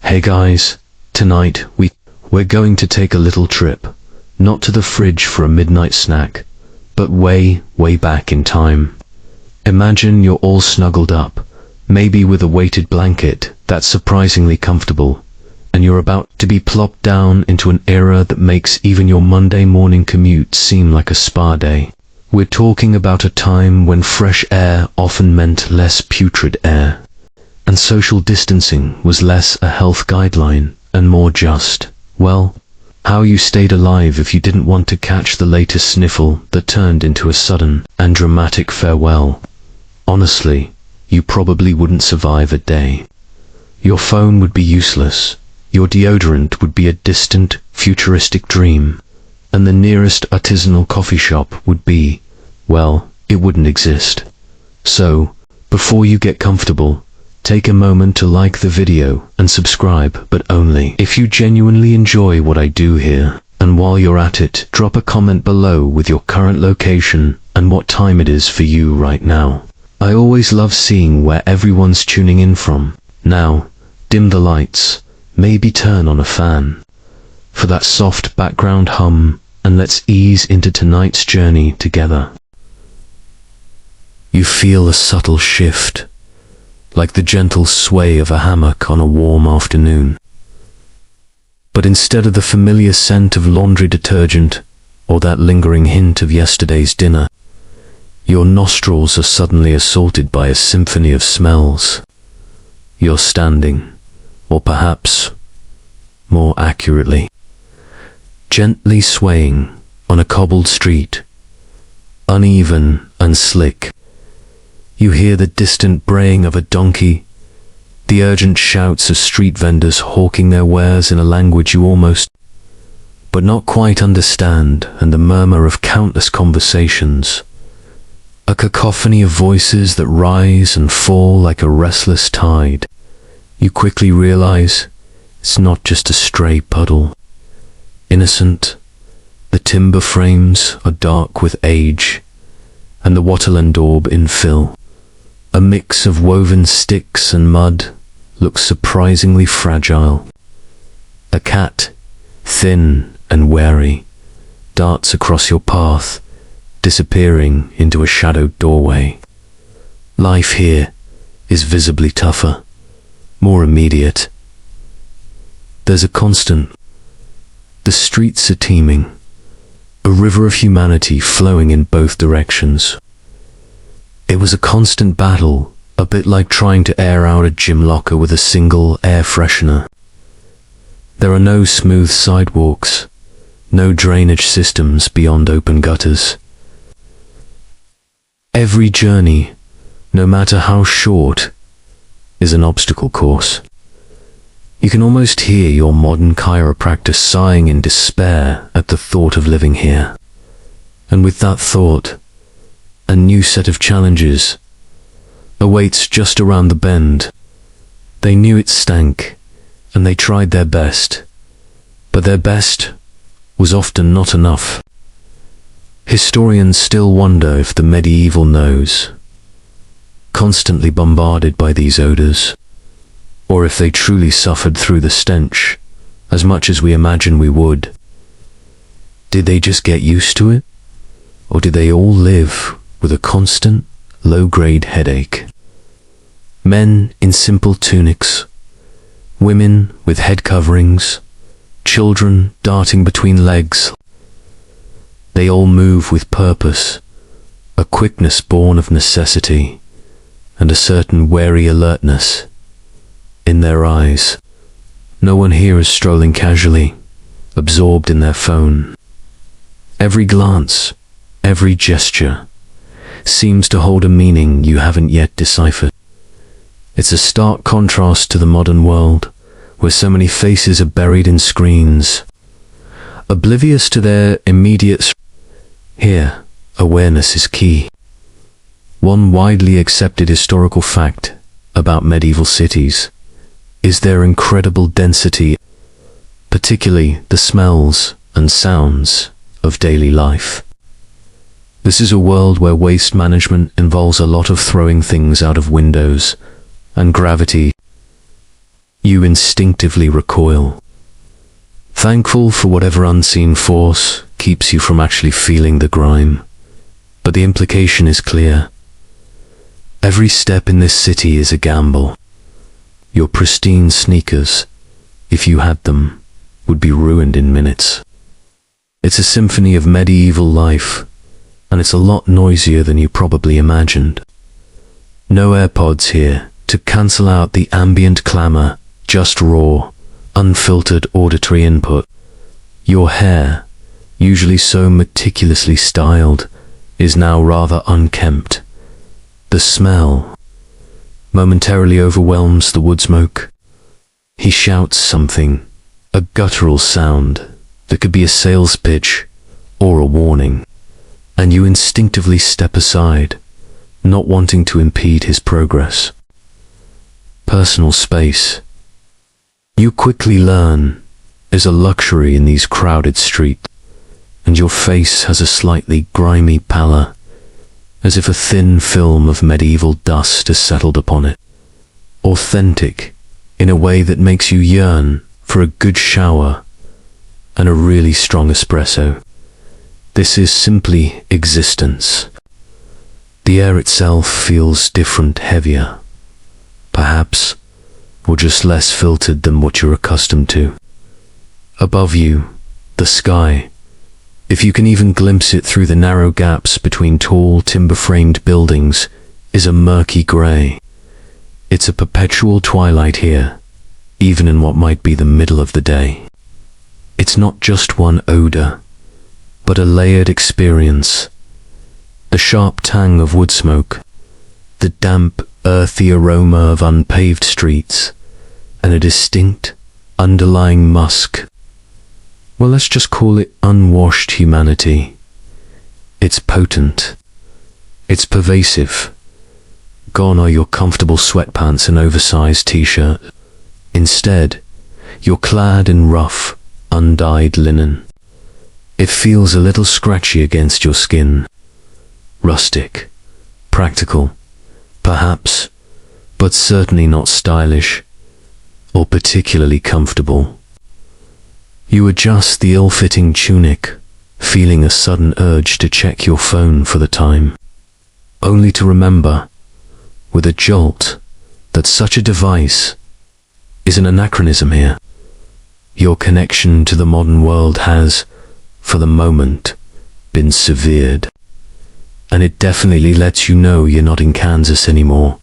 Hey guys, tonight we're going to take a little trip, not to the fridge for a midnight snack, but way back in time. Imagine you're all snuggled up, maybe with a weighted blanket that's surprisingly comfortable, and you're about to be plopped down into an era that makes even your Monday morning commute seem like a spa day. We're talking about a time when fresh air often meant less putrid air, and social distancing was less a health guideline and more just, well, how you stayed alive if you didn't want to catch the latest sniffle that turned into a sudden and dramatic farewell. Honestly, you probably wouldn't survive a day. Your phone would be useless, your deodorant would be a distant, futuristic dream, and the nearest artisanal coffee shop would be, well, it wouldn't exist. So, before you get comfortable, take a moment to like the video and subscribe, but only if you genuinely enjoy what I do here. And while you're at it, drop a comment below with your current location and what time it is for you right now. I always love seeing where everyone's tuning in from. Now, dim the lights, maybe turn on a fan for that soft background hum, and let's ease into tonight's journey together. You feel a subtle shift, like the gentle sway of a hammock on a warm afternoon. But instead of the familiar scent of laundry detergent or that lingering hint of yesterday's dinner, your nostrils are suddenly assaulted by a symphony of smells. You're standing, or perhaps, more accurately, gently swaying on a cobbled street, uneven and slick. You hear the distant braying of a donkey, the urgent shouts of street vendors hawking their wares in a language you almost, but not quite understand, and the murmur of countless conversations, a cacophony of voices that rise and fall like a restless tide. You quickly realize it's not just a stray puddle. Innocent, the timber frames are dark with age, and the wattle daub in fill. A mix of woven sticks and mud looks surprisingly fragile. A cat, thin and wary, darts across your path, disappearing into a shadowed doorway. Life here is visibly tougher, more immediate. There's a constant. The streets are teeming, a river of humanity flowing in both directions. It was a constant battle, a bit like trying to air out a gym locker with a single air freshener. There are no smooth sidewalks, no drainage systems beyond open gutters. Every journey, no matter how short, is an obstacle course. You can almost hear your modern chiropractor sighing in despair at the thought of living here. And with that thought, a new set of challenges awaits just around the bend. They knew it stank, and they tried their best, but their best was often not enough. Historians still wonder if the medieval knows, constantly bombarded by these odors, or if they truly suffered through the stench as much as we imagine we would. Did they just get used to it, or did they all live with a constant, low-grade headache? Men in simple tunics, women with head coverings, children darting between legs. They all move with purpose, a quickness born of necessity, and a certain wary alertness in their eyes. No one here is strolling casually, absorbed in their phone. Every glance, every gesture, seems to hold a meaning you haven't yet deciphered. It's a stark contrast to the modern world, where so many faces are buried in screens, oblivious to their immediate. Here, awareness is key. One widely accepted historical fact about medieval cities is their incredible density, particularly the smells and sounds of daily life. This is a world where waste management involves a lot of throwing things out of windows, and gravity You instinctively recoil, thankful for whatever unseen force keeps you from actually feeling the grime. But the implication is clear. Every step in this city is a gamble. Your pristine sneakers, if you had them, would be ruined in minutes. It's a symphony of medieval life, and it's a lot noisier than you probably imagined. No AirPods here to cancel out the ambient clamor, just raw, unfiltered auditory input. Your hair, usually so meticulously styled, is now rather unkempt. The smell momentarily overwhelms the wood smoke. He shouts something, a guttural sound that could be a sales pitch or a warning, and you instinctively step aside, not wanting to impede his progress. Personal space, you quickly learn, is a luxury in these crowded streets, and your face has a slightly grimy pallor, as if a thin film of medieval dust has settled upon it. Authentic, in a way that makes you yearn for a good shower and a really strong espresso. This is simply existence. The air itself feels different, heavier, perhaps, or just less filtered than what you're accustomed to. Above you, the sky, if you can even glimpse it through the narrow gaps between tall timber-framed buildings, is a murky grey. It's a perpetual twilight here, even in what might be the middle of the day. It's not just one odor, but a layered experience. The sharp tang of wood smoke, the damp, earthy aroma of unpaved streets, and a distinct, underlying musk. Well, let's just call it unwashed humanity. It's potent. It's pervasive. Gone are your comfortable sweatpants and oversized t-shirt. Instead, you're clad in rough, undyed linen. It feels a little scratchy against your skin. Rustic, practical, perhaps, but certainly not stylish or particularly comfortable. You adjust the ill-fitting tunic, feeling a sudden urge to check your phone for the time, only to remember, with a jolt, that such a device is an anachronism here. Your connection to the modern world has, for the moment, been severed, and it definitely lets you know you're not in Kansas anymore,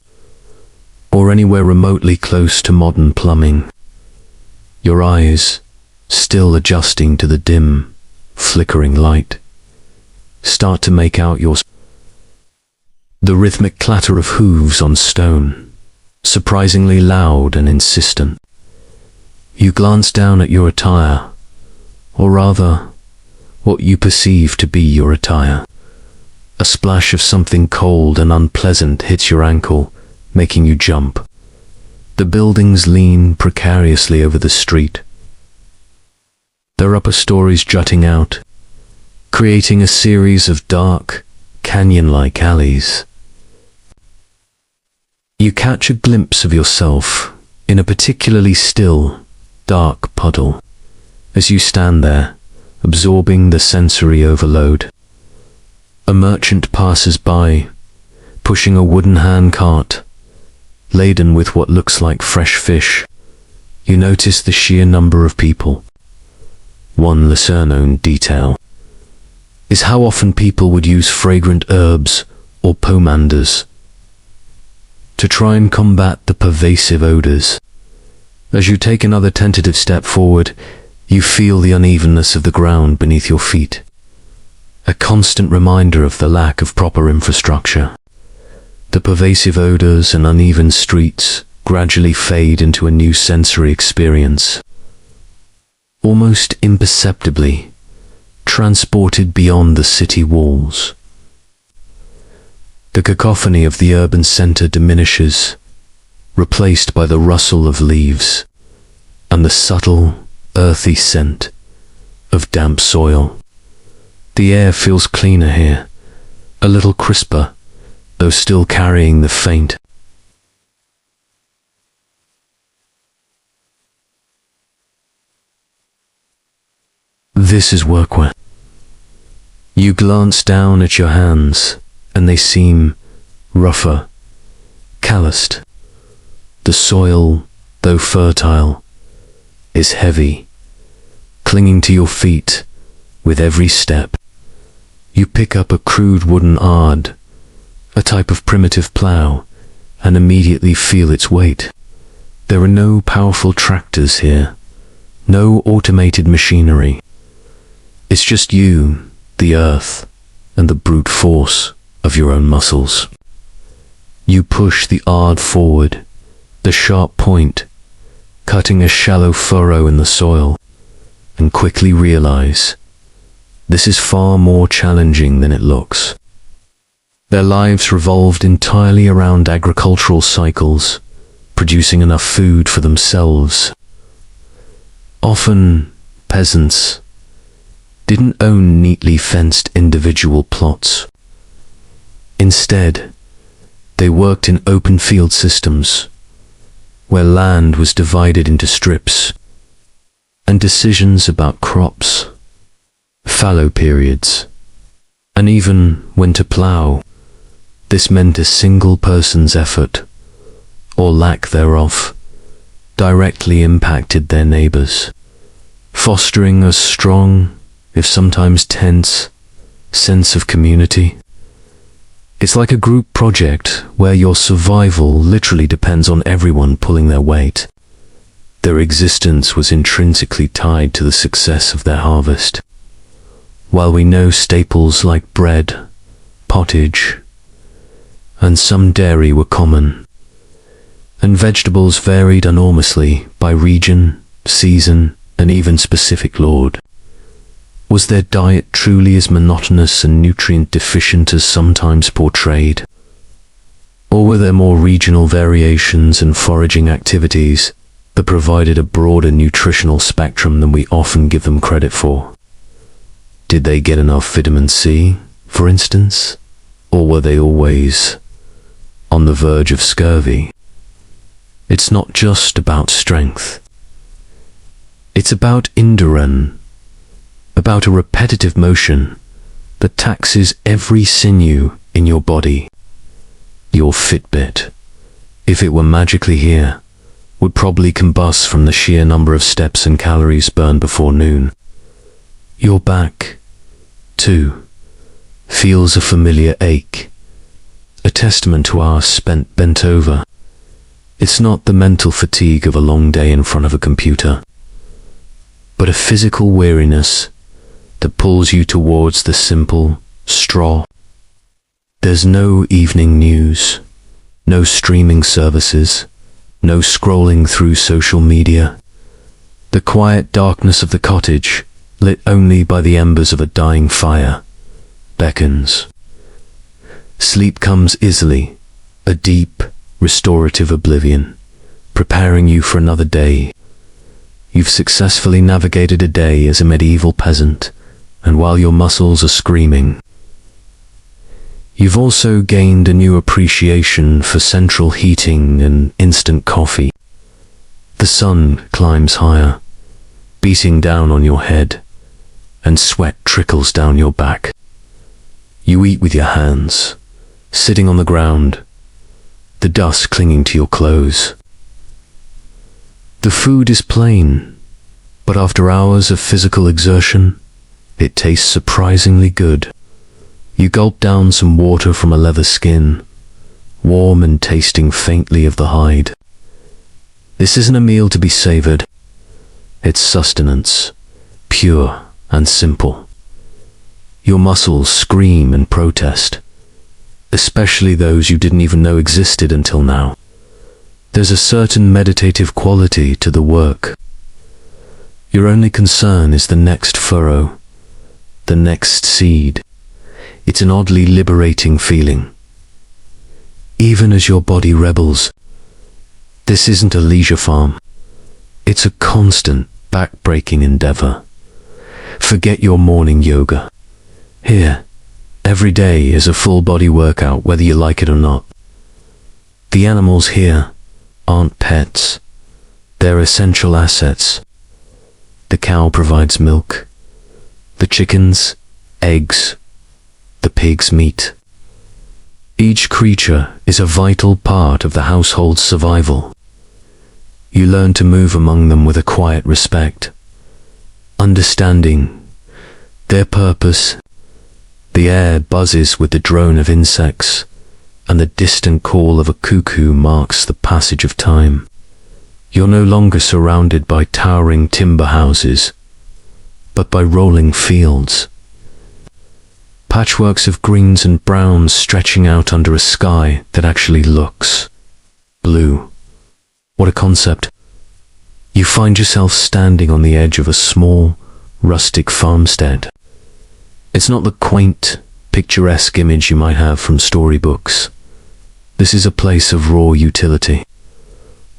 or anywhere remotely close to modern plumbing. Your eyes, still adjusting to the dim, flickering light, start to make out the rhythmic clatter of hooves on stone, surprisingly loud and insistent. You glance down at your attire, or rather, what you perceive to be your attire. A splash of something cold and unpleasant hits your ankle, making you jump. The buildings lean precariously over the street, their upper stories jutting out, creating a series of dark, canyon-like alleys. You catch a glimpse of yourself in a particularly still, dark puddle, as you stand there, absorbing the sensory overload. A merchant passes by, pushing a wooden handcart, laden with what looks like fresh fish. You notice the sheer number of people. One lesser-known detail is how often people would use fragrant herbs or pomanders to try and combat the pervasive odors. As you take another tentative step forward, you feel the unevenness of the ground beneath your feet, a constant reminder of the lack of proper infrastructure. The pervasive odors and uneven streets gradually fade into a new sensory experience, almost imperceptibly transported beyond the city walls. The cacophony of the urban center diminishes, replaced by the rustle of leaves and the subtle, earthy scent of damp soil. The air feels cleaner here, a little crisper, though still carrying the faint This is workwear. You glance down at your hands, and they seem rougher, calloused. The soil, though fertile, is heavy, clinging to your feet with every step. You pick up a crude wooden ard, a type of primitive plough, and immediately feel its weight. There are no powerful tractors here, no automated machinery. It's just you, the earth, and the brute force of your own muscles. You push the ard forward, the sharp point, cutting a shallow furrow in the soil, and quickly realize this is far more challenging than it looks. Their lives revolved entirely around agricultural cycles, producing enough food for themselves. Often, peasants didn't own neatly fenced individual plots. Instead, they worked in open field systems, where land was divided into strips, and decisions about crops, fallow periods, and even when to plough, this meant a single person's effort, or lack thereof, directly impacted their neighbors, fostering a strong, if sometimes tense, sense of community. It's like a group project where your survival literally depends on everyone pulling their weight. Their existence was intrinsically tied to the success of their harvest. While we know staples like bread, pottage, and some dairy were common, and vegetables varied enormously by region, season, and even specific lord, was their diet truly as monotonous and nutrient deficient as sometimes portrayed? Or were there more regional variations and foraging activities that provided a broader nutritional spectrum than we often give them credit for? Did they get enough vitamin C, for instance? Or were they always on the verge of scurvy? It's not just about strength. It's about indiren, about a repetitive motion that taxes every sinew in your body. Your Fitbit, if it were magically here, would probably combust from the sheer number of steps and calories burned before noon. Your back, too, feels a familiar ache, a testament to hours spent bent over. It's not the mental fatigue of a long day in front of a computer, but a physical weariness that pulls you towards the simple straw. There's no evening news, no streaming services, no scrolling through social media. The quiet darkness of the cottage, lit only by the embers of a dying fire, beckons. Sleep comes easily, a deep, restorative oblivion, preparing you for another day. You've successfully navigated a day as a medieval peasant, and while your muscles are screaming, you've also gained a new appreciation for central heating and instant coffee. The sun climbs higher, beating down on your head, and sweat trickles down your back. You eat with your hands, sitting on the ground, the dust clinging to your clothes. The food is plain, but after hours of physical exertion, it tastes surprisingly good. You gulp down some water from a leather skin, warm and tasting faintly of the hide. This isn't a meal to be savored. It's sustenance, pure and simple. Your muscles scream and protest, especially those you didn't even know existed until now. There's a certain meditative quality to the work. Your only concern is the next furrow, the next seed. It's an oddly liberating feeling. Even as your body rebels, this isn't a leisure farm. It's a constant, back-breaking endeavor. Forget your morning yoga. Here, every day is a full-body workout whether you like it or not. The animals here aren't pets. They're essential assets. The cow provides milk. the chickens, eggs, the pig's meat. Each creature is a vital part of the household's survival. You learn to move among them with a quiet respect, understanding their purpose. The air buzzes with the drone of insects, and the distant call of a cuckoo marks the passage of time. You're no longer surrounded by towering timber houses, but by rolling fields. Patchworks of greens and browns stretching out under a sky that actually looks blue. What a concept. You find yourself standing on the edge of a small, rustic farmstead. It's not the quaint, picturesque image you might have from storybooks. This is a place of raw utility.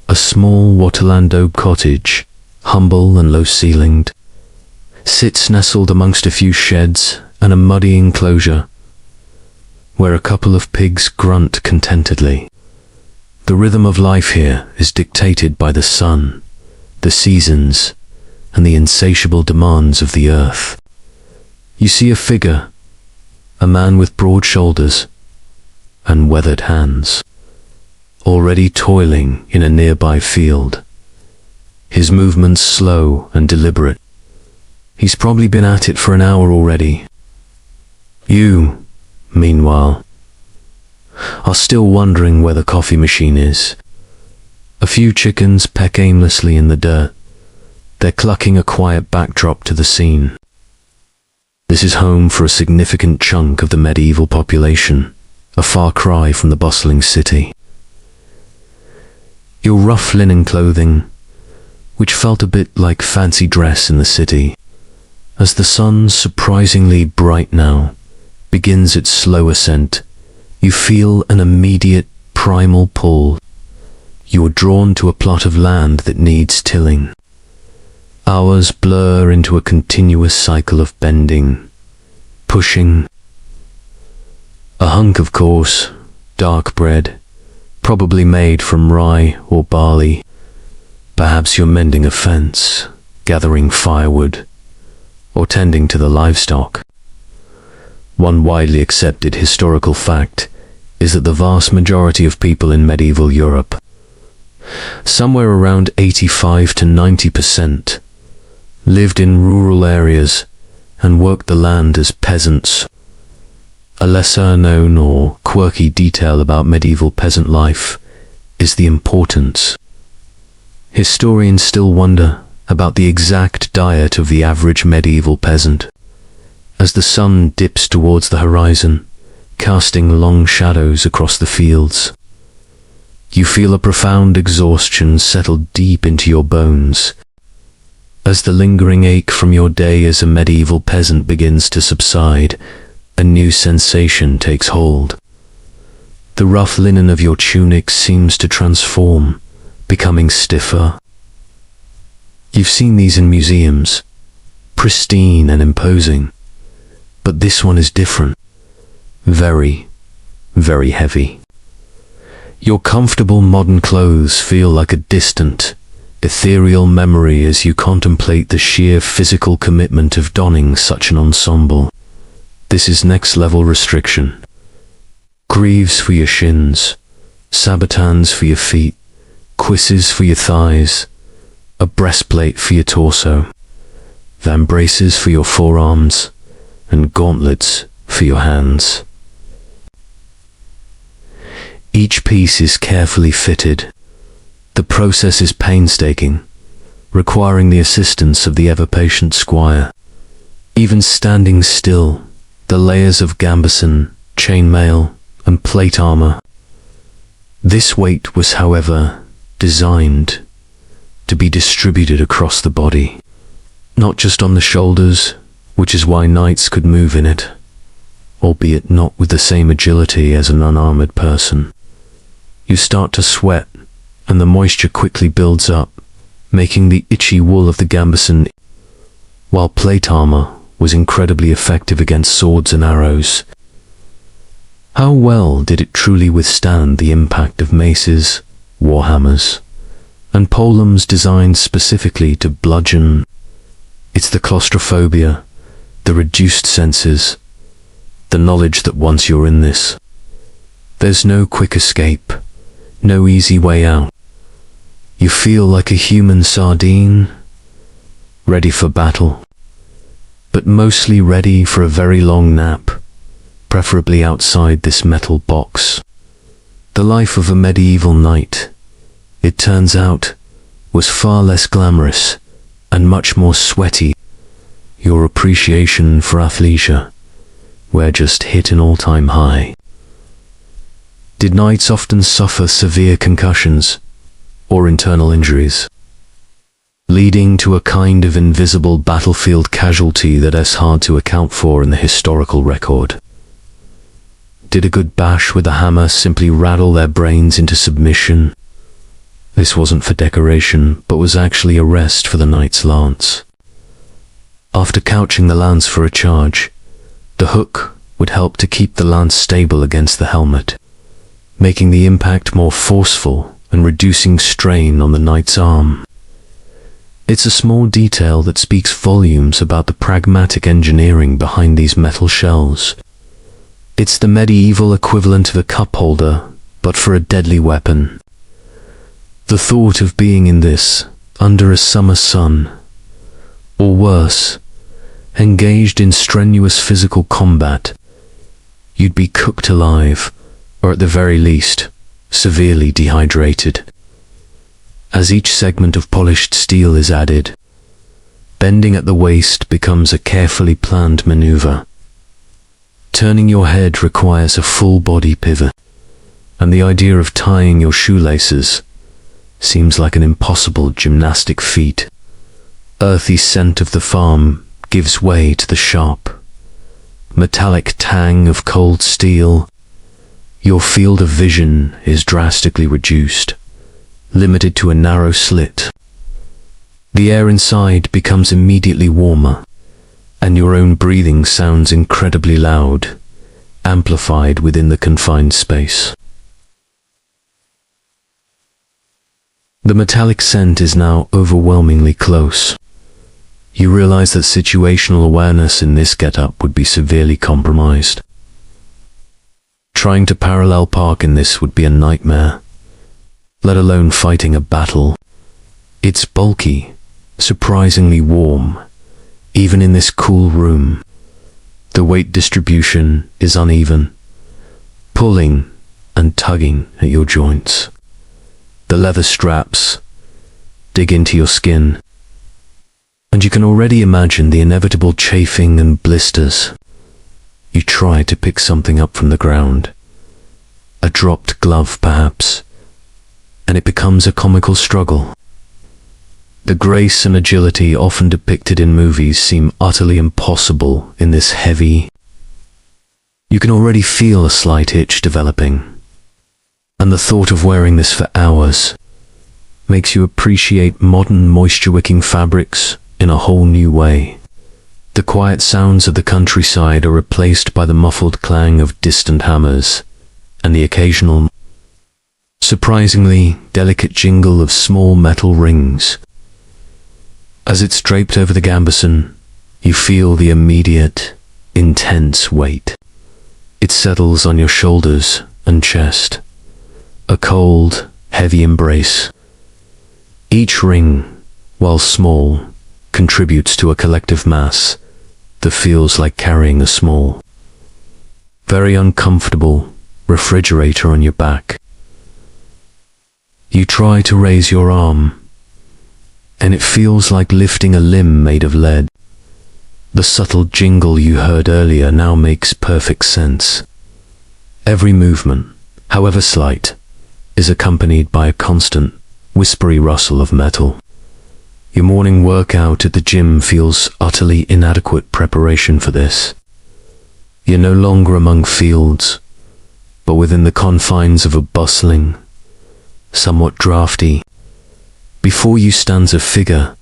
A small Waterlando cottage, humble and low-ceilinged, sits nestled amongst a few sheds and a muddy enclosure where a couple of pigs grunt contentedly. The rhythm of life here is dictated by the sun, the seasons, and the insatiable demands of the earth. You see a figure, a man with broad shoulders and weathered hands, already toiling in a nearby field. His movements slow and deliberate. He's probably been at it for an hour already. You, meanwhile, are still wondering where the coffee machine is. A few chickens peck aimlessly in the dirt. They're clucking a quiet backdrop to the scene. This is home for a significant chunk of the medieval population, a far cry from the bustling city. Your rough linen clothing, which felt a bit like fancy dress in the city, as the sun, surprisingly bright now, begins its slow ascent, you feel an immediate primal pull. You are drawn to a plot of land that needs tilling. Hours blur into a continuous cycle of bending, pushing. A hunk of coarse, dark bread, probably made from rye or barley. Perhaps you're mending a fence, gathering firewood, or tending to the livestock. One widely accepted historical fact is that the vast majority of people in medieval Europe, somewhere around 85 to 90%, lived in rural areas and worked the land as peasants. A lesser known or quirky detail about medieval peasant life is the importance. Historians still wonder about the exact diet of the average medieval peasant. As the sun dips towards the horizon, casting long shadows across the fields, you feel a profound exhaustion settle deep into your bones. As the lingering ache from your day as a medieval peasant begins to subside, a new sensation takes hold. The rough linen of your tunic seems to transform, becoming stiffer. You've seen these in museums, pristine and imposing, but this one is different. Very, very heavy. Your comfortable modern clothes feel like a distant, ethereal memory as you contemplate the sheer physical commitment of donning such an ensemble. This is next-level restriction. Greaves for your shins, sabatans for your feet, cuisses for your thighs, a breastplate for your torso, vambraces for your forearms, and gauntlets for your hands. Each piece is carefully fitted. The process is painstaking, requiring the assistance of the ever-patient squire. Even standing still, the layers of gambeson, chainmail, and plate armor. This weight was, however, designed to be distributed across the body, not just on the shoulders, which is why knights could move in it, albeit not with the same agility as an unarmored person. You start to sweat, and the moisture quickly builds up, making the itchy wool of the gambeson, while plate armor was incredibly effective against swords and arrows. How well did it truly withstand the impact of maces, warhammers, and polearms designed specifically to bludgeon? It's the claustrophobia, the reduced senses, the knowledge that once you're in this, there's no quick escape, no easy way out. You feel like a human sardine, ready for battle, but mostly ready for a very long nap, preferably outside this metal box. The life of a medieval knight, it turns out, was far less glamorous and much more sweaty. Your appreciation for athleisure, where just hit an all-time high. Did knights often suffer severe concussions or internal injuries, leading to a kind of invisible battlefield casualty that is hard to account for in the historical record? Did a good bash with a hammer simply rattle their brains into submission? This wasn't for decoration, but was actually a rest for the knight's lance. After couching the lance for a charge, the hook would help to keep the lance stable against the helmet, making the impact more forceful and reducing strain on the knight's arm. It's a small detail that speaks volumes about the pragmatic engineering behind these metal shells. It's the medieval equivalent of a cup holder, but for a deadly weapon. The thought of being in this, under a summer sun, or worse, engaged in strenuous physical combat, you'd be cooked alive, or at the very least, severely dehydrated. As each segment of polished steel is added, bending at the waist becomes a carefully planned maneuver. Turning your head requires a full body pivot, and the idea of tying your shoelaces seems like an impossible gymnastic feat. Earthy scent of the farm gives way to the sharp, metallic tang of cold steel. Your field of vision is drastically reduced, limited to a narrow slit. The air inside becomes immediately warmer, and your own breathing sounds incredibly loud, amplified within the confined space. The metallic scent is now overwhelmingly close. You realize that situational awareness in this getup would be severely compromised. Trying to parallel park in this would be a nightmare, let alone fighting a battle. It's bulky, surprisingly warm, even in this cool room. The weight distribution is uneven, pulling and tugging at your joints. The leather straps dig into your skin, and you can already imagine the inevitable chafing and blisters. You try to pick something up from the ground, a dropped glove perhaps, and it becomes a comical struggle. The grace and agility often depicted in movies seem utterly impossible in this heavy. You can already feel a slight itch developing, and the thought of wearing this for hours makes you appreciate modern moisture-wicking fabrics in a whole new way. The quiet sounds of the countryside are replaced by the muffled clang of distant hammers and the occasional, surprisingly delicate jingle of small metal rings. As it's draped over the gambeson, you feel the immediate, intense weight. It settles on your shoulders and chest, a cold, heavy embrace. Each ring, while small, contributes to a collective mass that feels like carrying a small, very uncomfortable refrigerator on your back. You try to raise your arm, and it feels like lifting a limb made of lead. The subtle jingle you heard earlier now makes perfect sense. Every movement, however slight, is accompanied by a constant, whispery rustle of metal. Your morning workout at the gym feels utterly inadequate preparation for this. You're no longer among fields, but within the confines of a bustling, somewhat drafty. Before you stands a figure,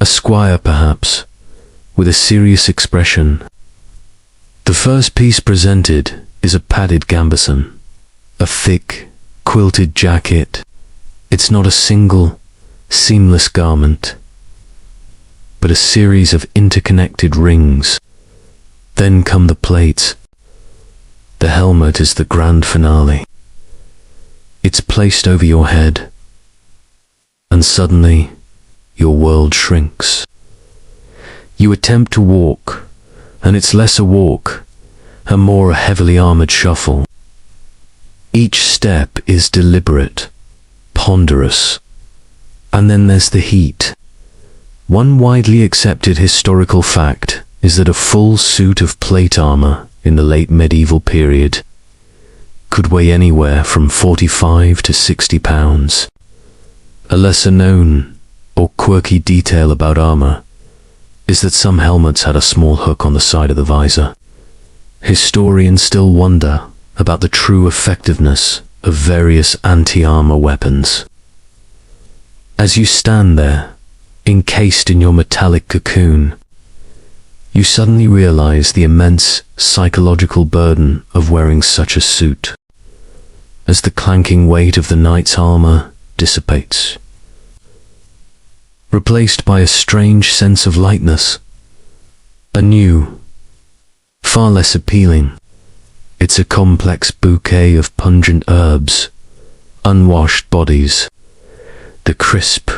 a squire perhaps, with a serious expression. The first piece presented is a padded gambeson, a thick, quilted jacket. It's not a single, seamless garment, but a series of interconnected rings Then come the plates. The helmet is the grand finale. It's placed over your head, and suddenly your world shrinks. You attempt to walk, and it's less a walk and more a heavily armored shuffle. Each step is deliberate, ponderous, and then there's the heat. One widely accepted historical fact is that a full suit of plate armor in the late medieval period could weigh anywhere from 45 to 60 pounds. A lesser known or quirky detail about armor is that some helmets had a small hook on the side of the visor. Historians still wonder about the true effectiveness of various anti-armor weapons. As you stand there, encased in your metallic cocoon, you suddenly realize the immense psychological burden of wearing such a suit. As the clanking weight of the knight's armor dissipates, replaced by a strange sense of lightness, a new, far less appealing. It's a complex bouquet of pungent herbs, unwashed bodies. The crisp,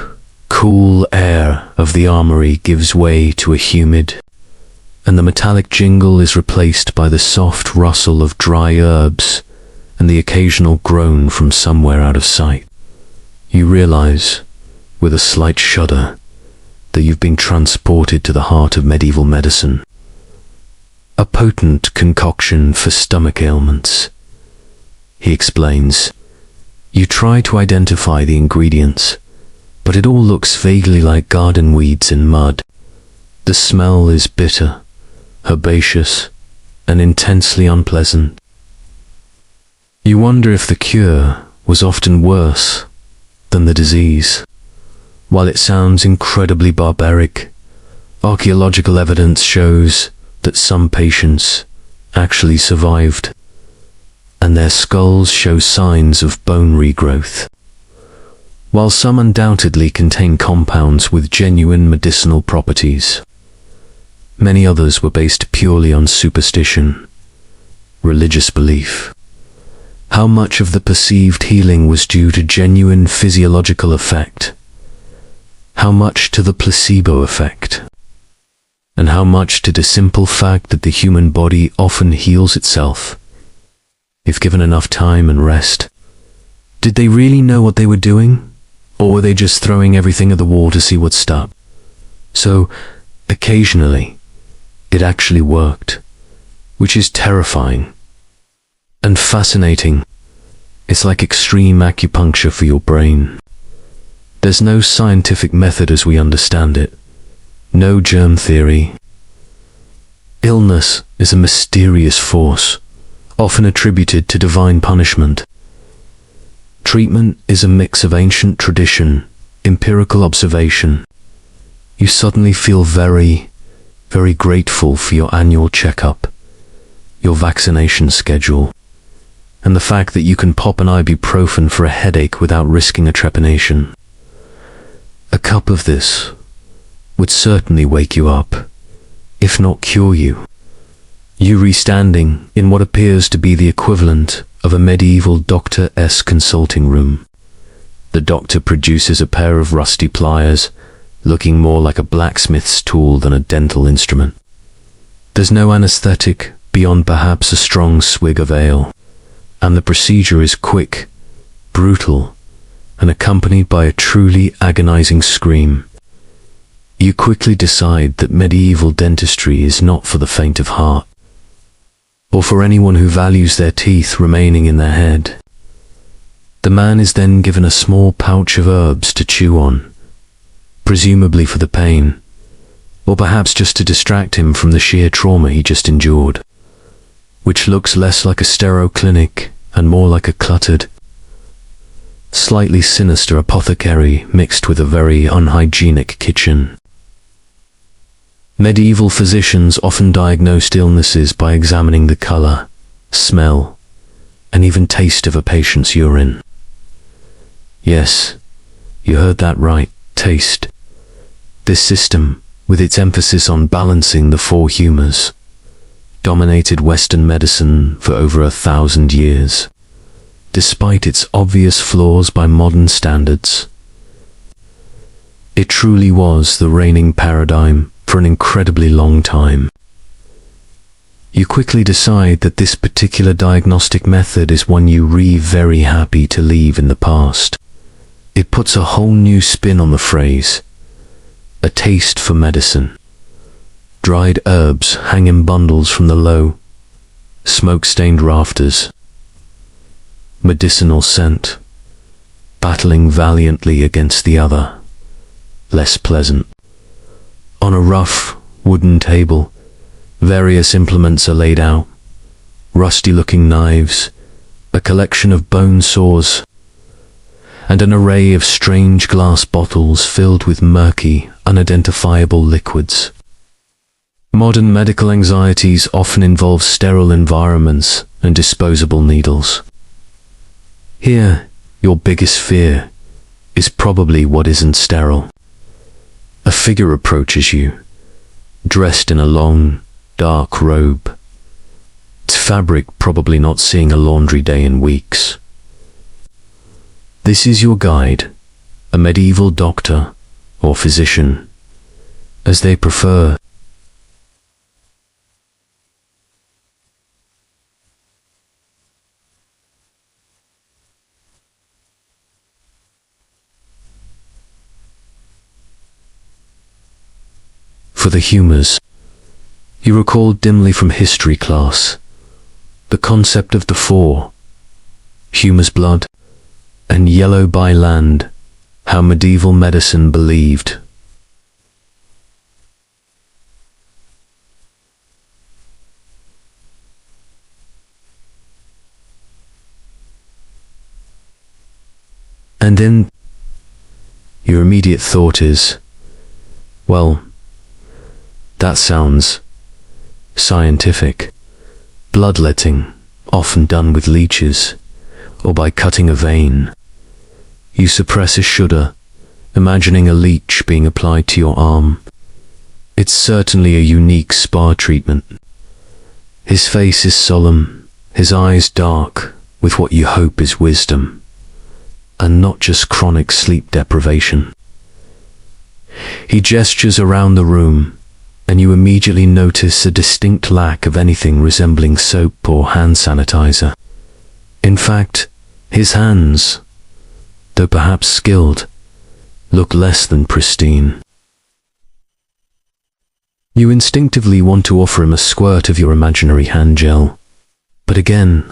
cool air of the armory gives way to a humid, and the metallic jingle is replaced by the soft rustle of dry herbs and the occasional groan from somewhere out of sight. You realize, with a slight shudder, that you've been transported to the heart of medieval medicine. A potent concoction for stomach ailments. He explains. You try to identify the ingredients, but it all looks vaguely like garden weeds and mud. The smell is bitter, herbaceous, and intensely unpleasant. You wonder if the cure was often worse than the disease. While it sounds incredibly barbaric, archaeological evidence shows that some patients actually survived, and their skulls show signs of bone regrowth. While some undoubtedly contain compounds with genuine medicinal properties, many others were based purely on superstition, religious belief. How much of the perceived healing was due to genuine physiological effect? How much to the placebo effect? And how much to the simple fact that the human body often heals itself, if given enough time and rest? Did they really know what they were doing? Or were they just throwing everything at the wall to see what stuck? So, occasionally, it actually worked, which is terrifying and fascinating. It's like extreme acupuncture for your brain. There's no scientific method as we understand it. No germ theory. Illness is a mysterious force, often attributed to divine punishment. Treatment is a mix of ancient tradition, empirical observation. You suddenly feel very, very grateful for your annual checkup, your vaccination schedule, and the fact that you can pop an ibuprofen for a headache without risking a trepanation. A cup of this would certainly wake you up, if not cure you. You restanding in what appears to be the equivalent of a medieval doctor's consulting room. The doctor produces a pair of rusty pliers, looking more like a blacksmith's tool than a dental instrument. There's no anesthetic beyond perhaps a strong swig of ale, and the procedure is quick, brutal, and accompanied by a truly agonizing scream. You quickly decide that medieval dentistry is not for the faint of heart, or for anyone who values their teeth remaining in their head. The man is then given a small pouch of herbs to chew on, presumably for the pain, or perhaps just to distract him from the sheer trauma he just endured, which looks less like a sterile clinic and more like a cluttered, slightly sinister apothecary mixed with a very unhygienic kitchen. Medieval physicians often diagnosed illnesses by examining the color, smell, and even taste of a patient's urine. Yes, you heard that right, taste. This system, with its emphasis on balancing the four humors, dominated Western medicine for over 1,000 years, despite its obvious flaws by modern standards. It truly was the reigning paradigm for an incredibly long time. You quickly decide that this particular diagnostic method is one you're very happy to leave in the past. It puts a whole new spin on the phrase, a taste for medicine. Dried herbs hang in bundles from the low, smoke-stained rafters. Medicinal scent, battling valiantly against the other, less pleasant. On a rough, wooden table, various implements are laid out, rusty-looking knives, a collection of bone saws, and an array of strange glass bottles filled with murky, unidentifiable liquids. Modern medical anxieties often involve sterile environments and disposable needles. Here, your biggest fear is probably what isn't sterile. A figure approaches you, dressed in a long, dark robe, its fabric probably not seeing a laundry day in weeks. This is your guide, a medieval doctor or physician, as they prefer. For the humours, you recall dimly from history class the concept of the four, humour's blood, and yellow by land, how medieval medicine believed. And then your immediate thought is, well, that sounds scientific. Bloodletting, often done with leeches, or by cutting a vein. You suppress a shudder, imagining a leech being applied to your arm. It's certainly a unique spa treatment. His face is solemn, his eyes dark, with what you hope is wisdom, and not just chronic sleep deprivation. He gestures around the room, and you immediately notice a distinct lack of anything resembling soap or hand sanitizer. In fact, his hands, though perhaps skilled, look less than pristine. You instinctively want to offer him a squirt of your imaginary hand gel, but again,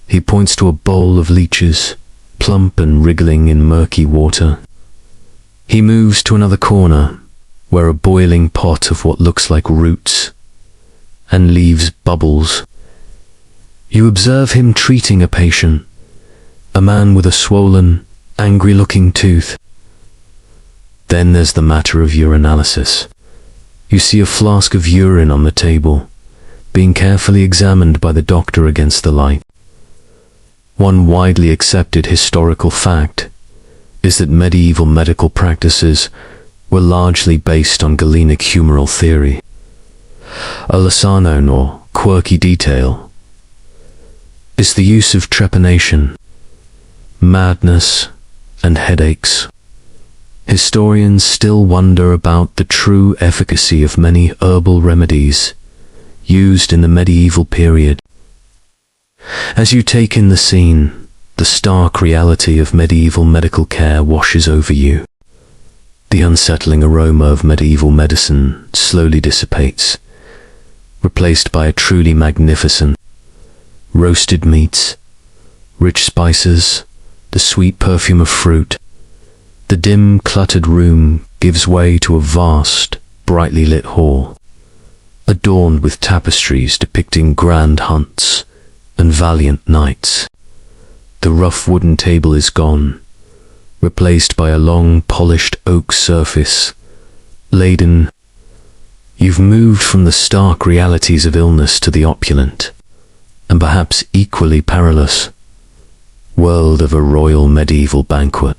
he points to a bowl of leeches, plump and wriggling in murky water. He moves to another corner, where a boiling pot of what looks like roots and leaves bubbles. You observe him treating a patient, a man with a swollen, angry-looking tooth. Then there's the matter of urinalysis. You see a flask of urine on the table, being carefully examined by the doctor against the light. One widely accepted historical fact is that medieval medical practices were largely based on Galenic humoral theory. A lesser known or quirky detail is the use of trepanation, madness, and headaches. Historians still wonder about the true efficacy of many herbal remedies used in the medieval period. As you take in the scene, the stark reality of medieval medical care washes over you. The unsettling aroma of medieval medicine slowly dissipates, replaced by a truly magnificent roasted meats, rich spices, the sweet perfume of fruit. The dim, cluttered room gives way to a vast, brightly lit hall, adorned with tapestries depicting grand hunts and valiant knights. The rough wooden table is gone, replaced by a long, polished oak surface, laden. You've moved from the stark realities of illness to the opulent, and perhaps equally perilous, world of a royal medieval banquet.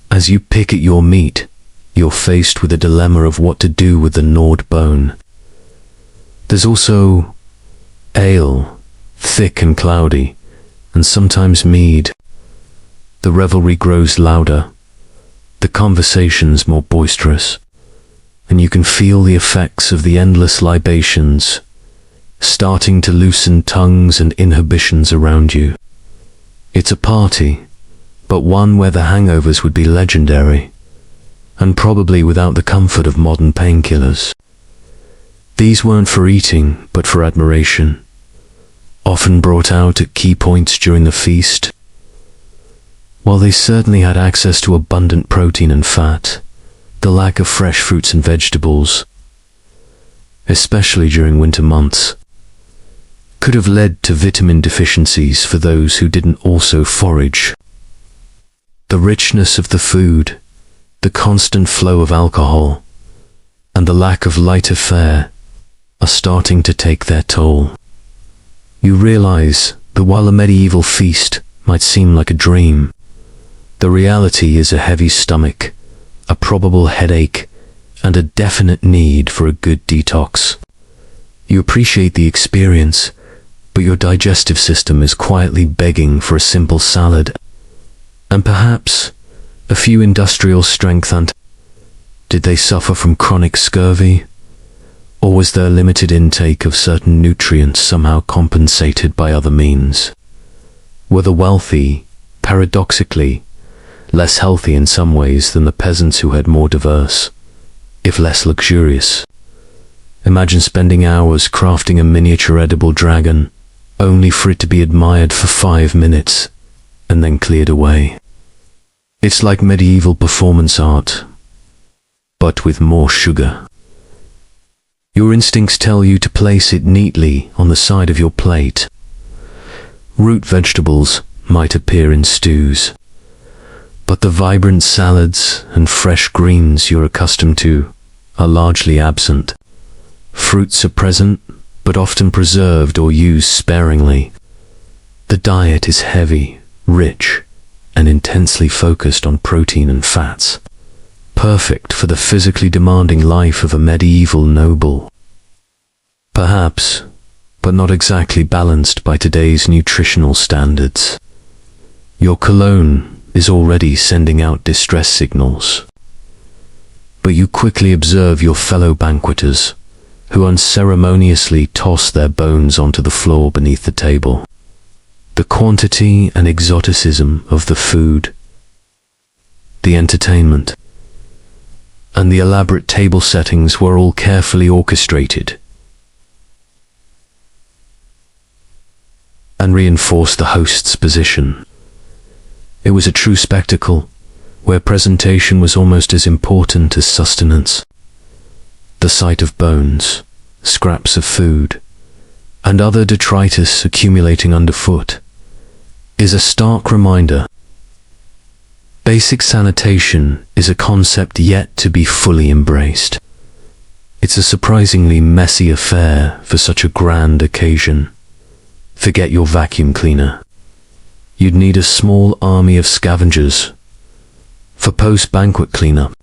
As you pick at your meat, you're faced with a dilemma of what to do with the gnawed bone. There's also Ale, thick and cloudy, and sometimes mead. The revelry grows louder, the conversations more boisterous, and you can feel the effects of the endless libations starting to loosen tongues and inhibitions around you. It's a party, but one where the hangovers would be legendary, and probably without the comfort of modern painkillers. These weren't for eating, but for admiration, often brought out at key points during the feast. While they certainly had access to abundant protein and fat, the lack of fresh fruits and vegetables, especially during winter months, could have led to vitamin deficiencies for those who didn't also forage. The richness of the food, the constant flow of alcohol, and the lack of lighter fare are starting to take their toll. You realize that while a medieval feast might seem like a dream, the reality is a heavy stomach, a probable headache, and a definite need for a good detox. You appreciate the experience, but your digestive system is quietly begging for a simple salad, and perhaps a few industrial strength Did they suffer from chronic scurvy? Or was their limited intake of certain nutrients somehow compensated by other means? Were the wealthy, paradoxically, less healthy in some ways than the peasants who had more diverse, if less luxurious? Imagine spending hours crafting a miniature edible dragon, only for it to be admired for 5 minutes, and then cleared away. It's like medieval performance art, but with more sugar. Your instincts tell you to place it neatly on the side of your plate. Root vegetables might appear in stews, but the vibrant salads and fresh greens you're accustomed to are largely absent. Fruits are present, but often preserved or used sparingly. The diet is heavy, rich, and intensely focused on protein and fats, perfect for the physically demanding life of a medieval noble. Perhaps, but not exactly balanced by today's nutritional standards. Your cologne is already sending out distress signals. But you quickly observe your fellow banqueters, who unceremoniously toss their bones onto the floor beneath the table. The quantity and exoticism of the food, the entertainment, and the elaborate table settings were all carefully orchestrated and reinforced the host's position. It was a true spectacle, where presentation was almost as important as sustenance. The sight of bones, scraps of food, and other detritus accumulating underfoot is a stark reminder. Basic sanitation is a concept yet to be fully embraced. It's a surprisingly messy affair for such a grand occasion. Forget your vacuum cleaner. You'd need a small army of scavengers for post-banquet cleanup.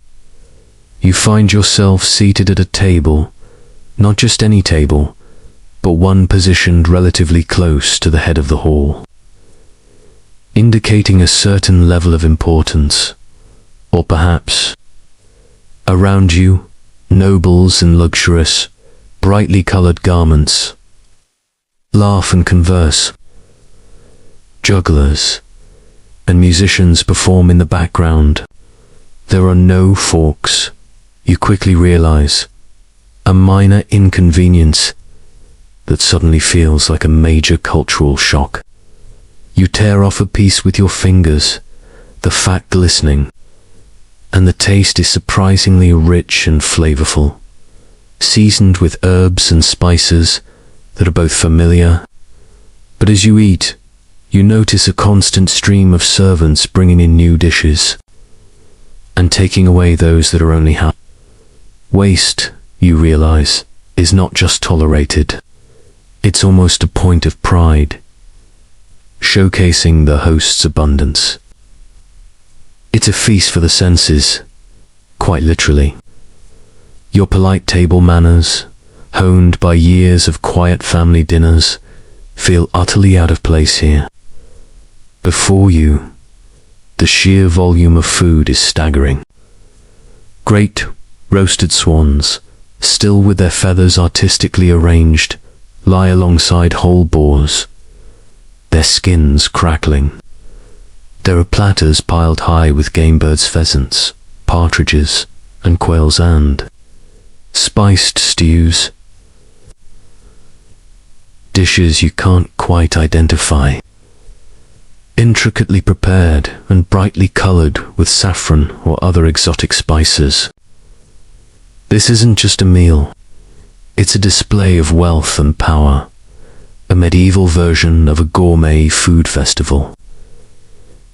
You find yourself seated at a table, not just any table, but one positioned relatively close to the head of the hall, indicating a certain level of importance. Or perhaps, around you, nobles in luxurious, brightly colored garments laugh and converse. Jugglers and musicians perform in the background. There are no forks. You quickly realize a minor inconvenience that suddenly feels like a major cultural shock. You tear off a piece with your fingers, the fat glistening, and the taste is surprisingly rich and flavorful, seasoned with herbs and spices that are both familiar. But as you eat, you notice a constant stream of servants bringing in new dishes and taking away those that are only half. Waste, you realize, is not just tolerated. It's almost a point of pride, showcasing the host's abundance. It's a feast for the senses, quite literally. Your polite table manners, honed by years of quiet family dinners, feel utterly out of place here. Before you, the sheer volume of food is staggering. Great roasted swans, still with their feathers artistically arranged, lie alongside whole boars, their skins crackling. There are platters piled high with game birds, pheasants, partridges, and quails, and spiced stews. Dishes you can't quite identify. Intricately prepared and brightly colored with saffron or other exotic spices. This isn't just a meal. It's a display of wealth and power, a medieval version of a gourmet food festival.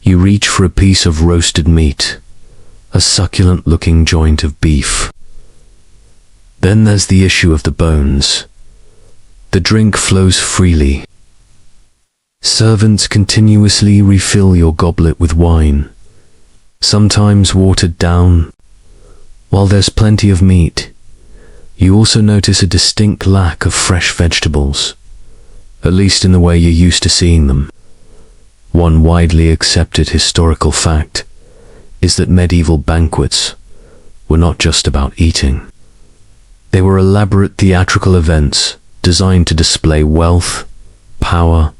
You reach for a piece of roasted meat, a succulent-looking joint of beef. Then there's the issue of the bones. The drink flows freely. Servants continuously refill your goblet with wine, sometimes watered down. While there's plenty of meat, you also notice a distinct lack of fresh vegetables, at least in the way you're used to seeing them. One widely accepted historical fact is that medieval banquets were not just about eating. They were elaborate theatrical events designed to display wealth, power,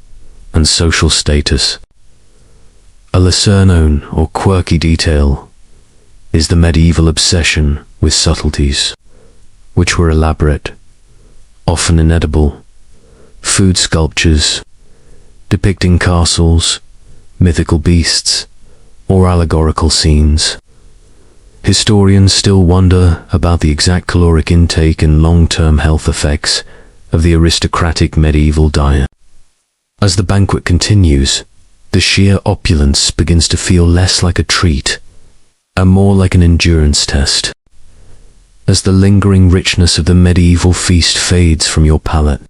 and social status. A lesser-known or quirky detail is the medieval obsession with subtleties, which were elaborate, often inedible, food sculptures depicting castles, mythical beasts, or allegorical scenes. Historians still wonder about the exact caloric intake and long-term health effects of the aristocratic medieval diet. As the banquet continues, the sheer opulence begins to feel less like a treat and more like an endurance test. As the lingering richness of the medieval feast fades from your palate,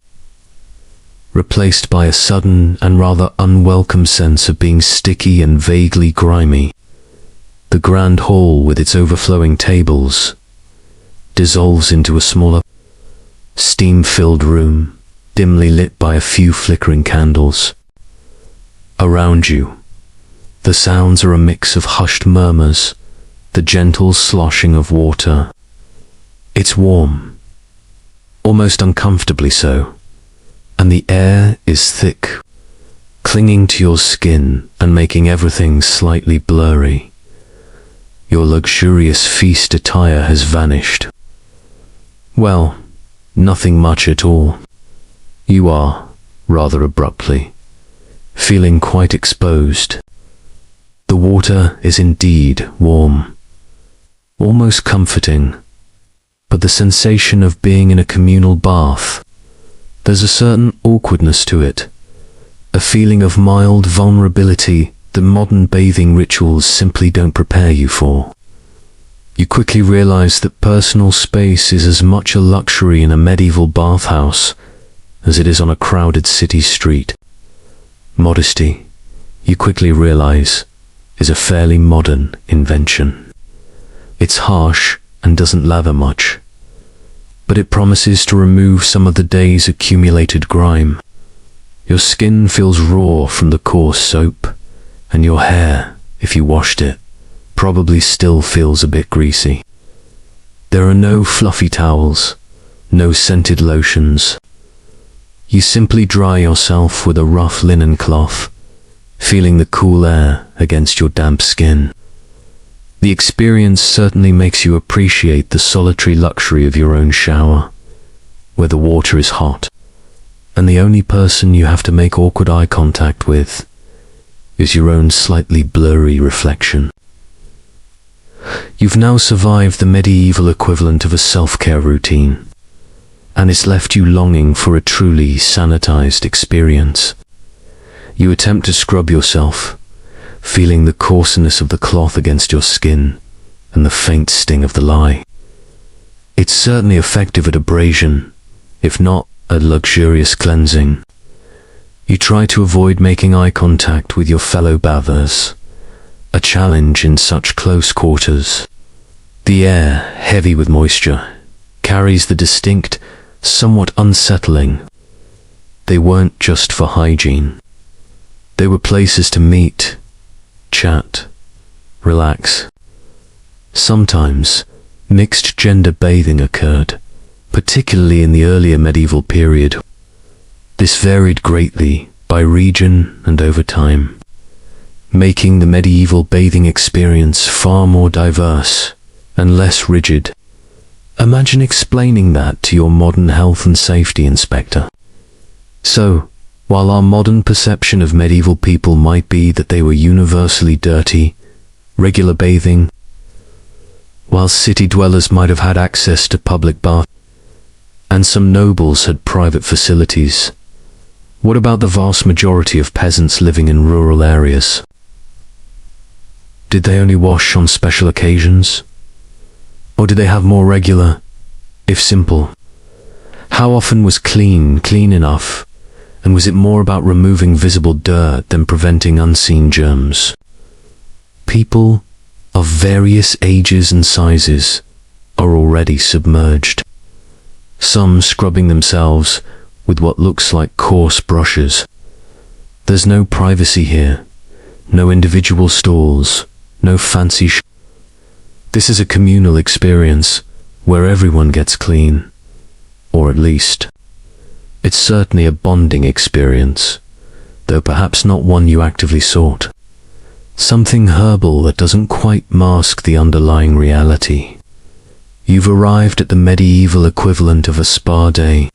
replaced by a sudden and rather unwelcome sense of being sticky and vaguely grimy, the grand hall with its overflowing tables dissolves into a smaller, steam-filled room, dimly lit by a few flickering candles. Around you, the sounds are a mix of hushed murmurs, the gentle sloshing of water. It's warm, almost uncomfortably so, and the air is thick, clinging to your skin and making everything slightly blurry. Your luxurious feast attire has vanished. Well, nothing much at all. You are, rather abruptly, feeling quite exposed. The water is indeed warm, almost comforting, but the sensation of being in a communal bath, there's a certain awkwardness to it, a feeling of mild vulnerability that modern bathing rituals simply don't prepare you for. You quickly realize that personal space is as much a luxury in a medieval bathhouse as it is on a crowded city street. Modesty, you quickly realize, is a fairly modern invention. It's harsh and doesn't lather much, but it promises to remove some of the day's accumulated grime. Your skin feels raw from the coarse soap, and your hair, if you washed it, probably still feels a bit greasy. There are no fluffy towels, no scented lotions. You simply dry yourself with a rough linen cloth, feeling the cool air against your damp skin. The experience certainly makes you appreciate the solitary luxury of your own shower, where the water is hot, and the only person you have to make awkward eye contact with is your own slightly blurry reflection. You've now survived the medieval equivalent of a self-care routine, and it's left you longing for a truly sanitized experience. You attempt to scrub yourself, feeling the coarseness of the cloth against your skin and the faint sting of the lye. It's certainly effective at abrasion, if not at luxurious cleansing. You try to avoid making eye contact with your fellow bathers, a challenge in such close quarters. The air, heavy with moisture, carries the distinct, somewhat unsettling. They weren't just for hygiene. They were places to meet, chat, relax. Sometimes, mixed-gender bathing occurred, particularly in the earlier medieval period. This varied greatly by region and over time, making the medieval bathing experience far more diverse and less rigid. Imagine explaining that to your modern health and safety inspector. So, while our modern perception of medieval people might be that they were universally dirty, regular bathing, while city dwellers might have had access to public baths, and some nobles had private facilities, what about the vast majority of peasants living in rural areas? Did they only wash on special occasions? Or did they have more regular, if simple? How often was clean enough? And was it more about removing visible dirt than preventing unseen germs? People of various ages and sizes are already submerged. Some scrubbing themselves with what looks like coarse brushes. There's no privacy here, no individual stalls, no fancy This is a communal experience where everyone gets clean, or at least, it's certainly a bonding experience, though perhaps not one you actively sought. Something herbal that doesn't quite mask the underlying reality. You've arrived at the medieval equivalent of a spa day.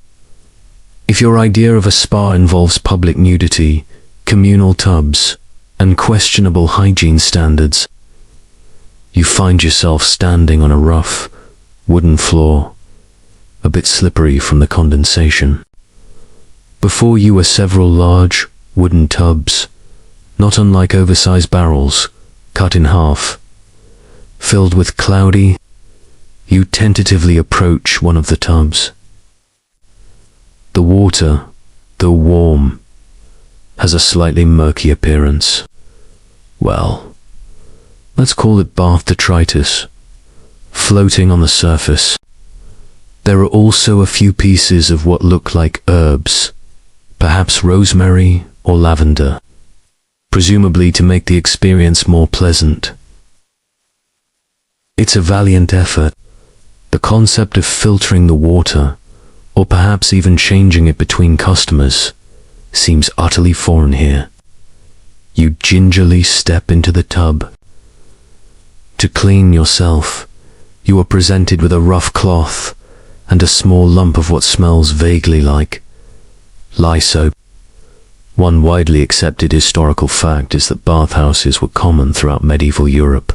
If your idea of a spa involves public nudity, communal tubs, and questionable hygiene standards, you find yourself standing on a rough, wooden floor, a bit slippery from the condensation. Before you were several large, wooden tubs, not unlike oversized barrels, cut in half. Filled with cloudy, you tentatively approach one of the tubs. The water, though warm, has a slightly murky appearance. Well, let's call it bath detritus, floating on the surface. There are also a few pieces of what look like herbs, perhaps rosemary or lavender, presumably to make the experience more pleasant. It's a valiant effort. The concept of filtering the water, or perhaps even changing it between customers, seems utterly foreign here. You gingerly step into the tub. To clean yourself, you are presented with a rough cloth and a small lump of what smells vaguely like lye soap. One widely accepted historical fact is that bathhouses were common throughout medieval Europe,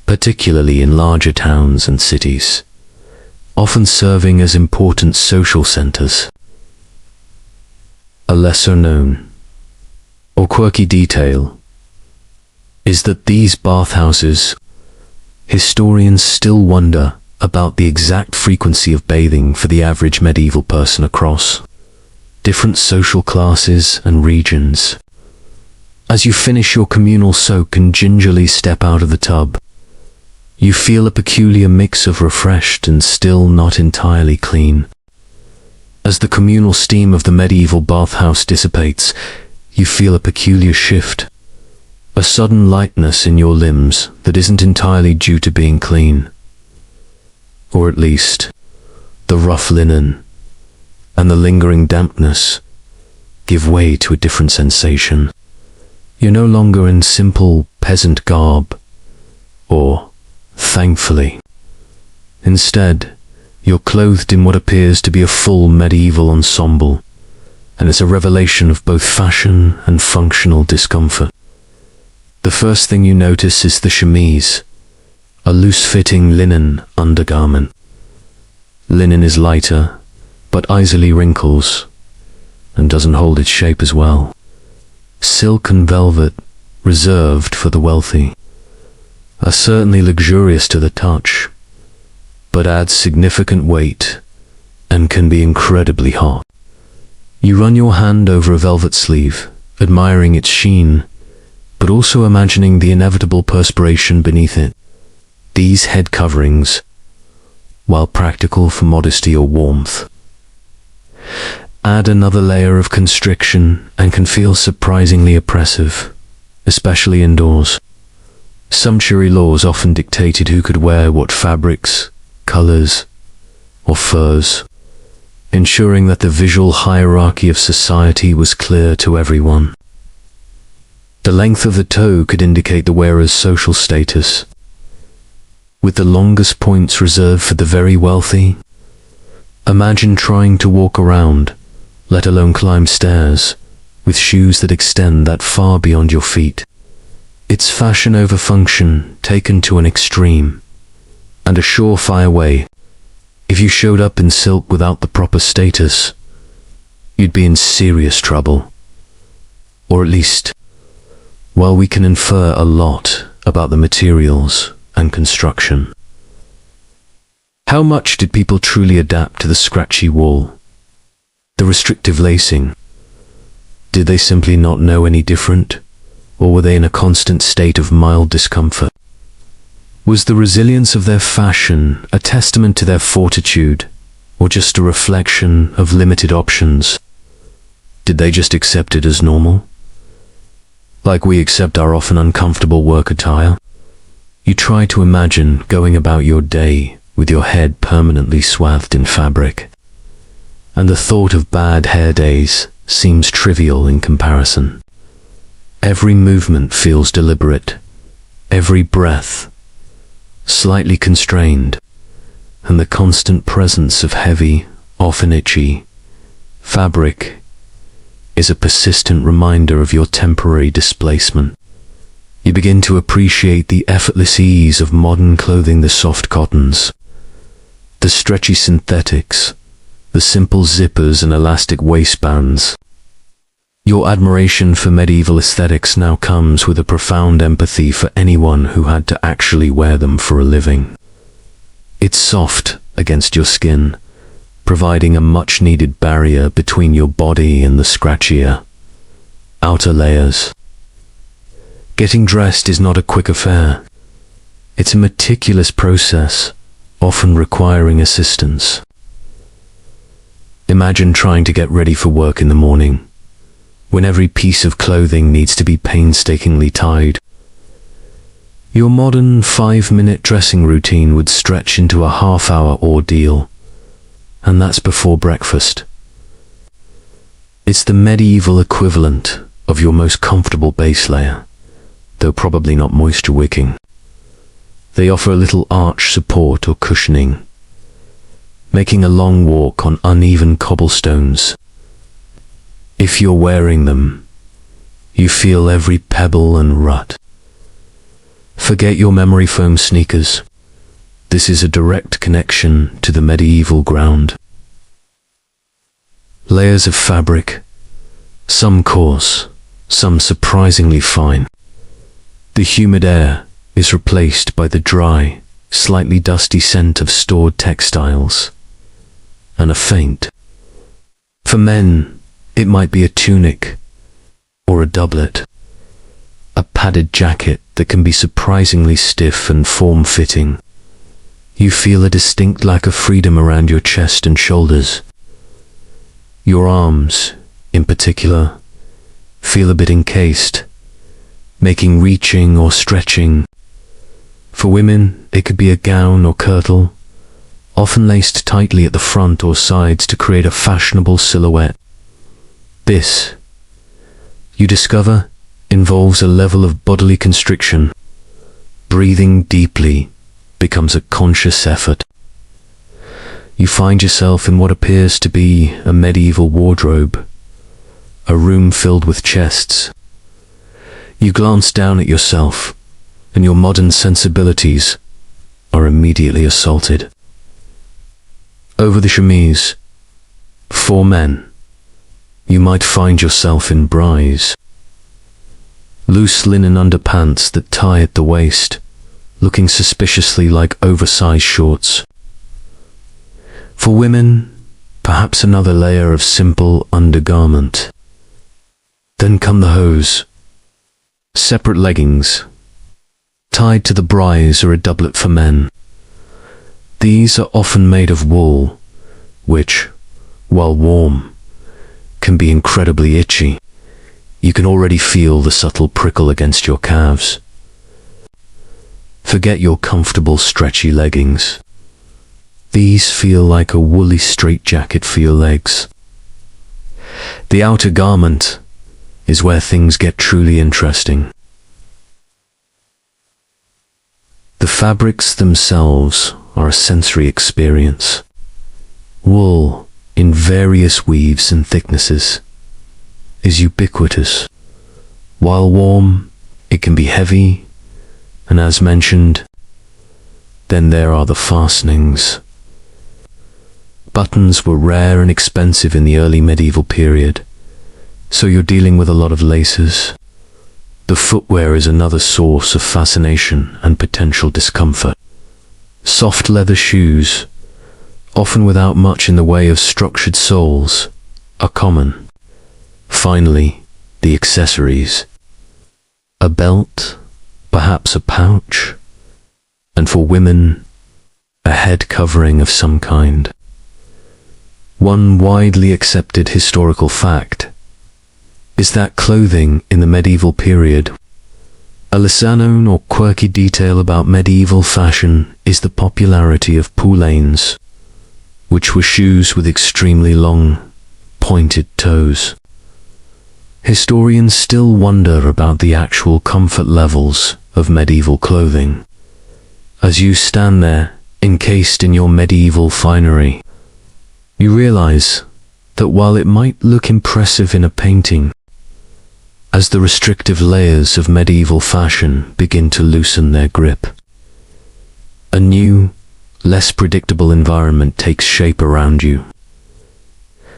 particularly in larger towns and cities, often serving as important social centers. A lesser known or quirky detail is that these bathhouses, historians still wonder about the exact frequency of bathing for the average medieval person across different social classes and regions. As you finish your communal soak and gingerly step out of the tub, you feel a peculiar mix of refreshed and still not entirely clean. As the communal steam of the medieval bathhouse dissipates, you feel a peculiar shift, a sudden lightness in your limbs that isn't entirely due to being clean. Or at least, the rough linen and the lingering dampness give way to a different sensation. You're no longer in simple peasant garb, or, thankfully. Instead, you're clothed in what appears to be a full medieval ensemble, and it's a revelation of both fashion and functional discomfort. The first thing you notice is the chemise, a loose-fitting linen undergarment. Linen is lighter, but easily wrinkles, and doesn't hold its shape as well. Silk and velvet, reserved for the wealthy, are certainly luxurious to the touch, but add significant weight and can be incredibly hot. You run your hand over a velvet sleeve, admiring its sheen, but also imagining the inevitable perspiration beneath it. These head coverings, while practical for modesty or warmth, add another layer of constriction and can feel surprisingly oppressive, especially indoors. Sumptuary laws often dictated who could wear what fabrics, colors, or furs, ensuring that the visual hierarchy of society was clear to everyone. The length of the toe could indicate the wearer's social status, with the longest points reserved for the very wealthy. Imagine trying to walk around, let alone climb stairs, with shoes that extend that far beyond your feet. It's fashion over function taken to an extreme, and a surefire way. If you showed up in silk without the proper status, you'd be in serious trouble. Or at least, while we can infer a lot about the materials and construction, how much did people truly adapt to the scratchy wool, the restrictive lacing? Did they simply not know any different, or were they in a constant state of mild discomfort? Was the resilience of their fashion a testament to their fortitude, or just a reflection of limited options? Did they just accept it as normal? Like we accept our often uncomfortable work attire? You try to imagine going about your day with your head permanently swathed in fabric, and the thought of bad hair days seems trivial in comparison. Every movement feels deliberate, every breath slightly constrained, and the constant presence of heavy, often itchy, fabric is a persistent reminder of your temporary displacement. You begin to appreciate the effortless ease of modern clothing, the soft cottons, the stretchy synthetics, the simple zippers and elastic waistbands. Your admiration for medieval aesthetics now comes with a profound empathy for anyone who had to actually wear them for a living. It's soft against your skin, providing a much-needed barrier between your body and the scratchier outer layers. Getting dressed is not a quick affair. It's a meticulous process, often requiring assistance. Imagine trying to get ready for work in the morning, when every piece of clothing needs to be painstakingly tied. Your modern 5-minute dressing routine would stretch into a half-hour ordeal, and that's before breakfast. It's the medieval equivalent of your most comfortable base layer, though probably not moisture-wicking. They offer a little arch support or cushioning, making a long walk on uneven cobblestones. If you're wearing them, you feel every pebble and rut. Forget your memory foam sneakers. This is a direct connection to the medieval ground. Layers of fabric, some coarse, some surprisingly fine. The humid air is replaced by the dry, slightly dusty scent of stored textiles, and a faint. For men, it might be a tunic or a doublet, a padded jacket that can be surprisingly stiff and form-fitting. You feel a distinct lack of freedom around your chest and shoulders. Your arms, in particular, feel a bit encased, making reaching or stretching. For women, it could be a gown or kirtle, often laced tightly at the front or sides to create a fashionable silhouette. This, you discover, involves a level of bodily constriction. Breathing deeply becomes a conscious effort. You find yourself in what appears to be a medieval wardrobe, a room filled with chests. You glance down at yourself, and your modern sensibilities are immediately assaulted. Over the chemise, for men, you might find yourself in bras. Loose linen underpants that tie at the waist, looking suspiciously like oversized shorts. For women, perhaps another layer of simple undergarment. Then come the hose. Separate leggings, tied to the bras or a doublet for men. These are often made of wool, which, while warm, can be incredibly itchy. You can already feel the subtle prickle against your calves. Forget your comfortable stretchy leggings. These feel like a woolly straitjacket for your legs. The outer garment is where things get truly interesting. The fabrics themselves are a sensory experience. Wool, in various weaves and thicknesses, is ubiquitous. While warm, it can be heavy, and as mentioned, then there are the fastenings. Buttons were rare and expensive in the early medieval period, so you're dealing with a lot of laces. The footwear is another source of fascination and potential discomfort. Soft leather shoes, often without much in the way of structured soles, are common. Finally, the accessories. A belt, perhaps a pouch, and for women, a head covering of some kind. One widely accepted historical fact is that clothing in the medieval period, a lesser known or quirky detail about medieval fashion, is the popularity of poulaines, which were shoes with extremely long, pointed toes. Historians still wonder about the actual comfort levels of medieval clothing. As you stand there, encased in your medieval finery, you realize that while it might look impressive in a painting, as the restrictive layers of medieval fashion begin to loosen their grip, a new, less predictable environment takes shape around you.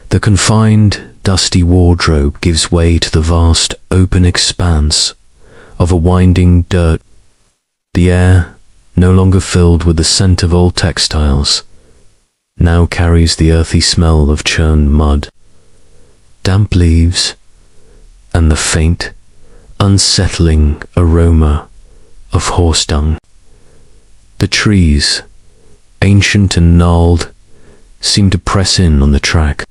The confined, dusty wardrobe gives way to the vast, open expanse of a winding dirt. The air, no longer filled with the scent of old textiles, now carries the earthy smell of churned mud, damp leaves, and the faint, unsettling aroma of horse dung. The trees, ancient and gnarled, seem to press in on the track.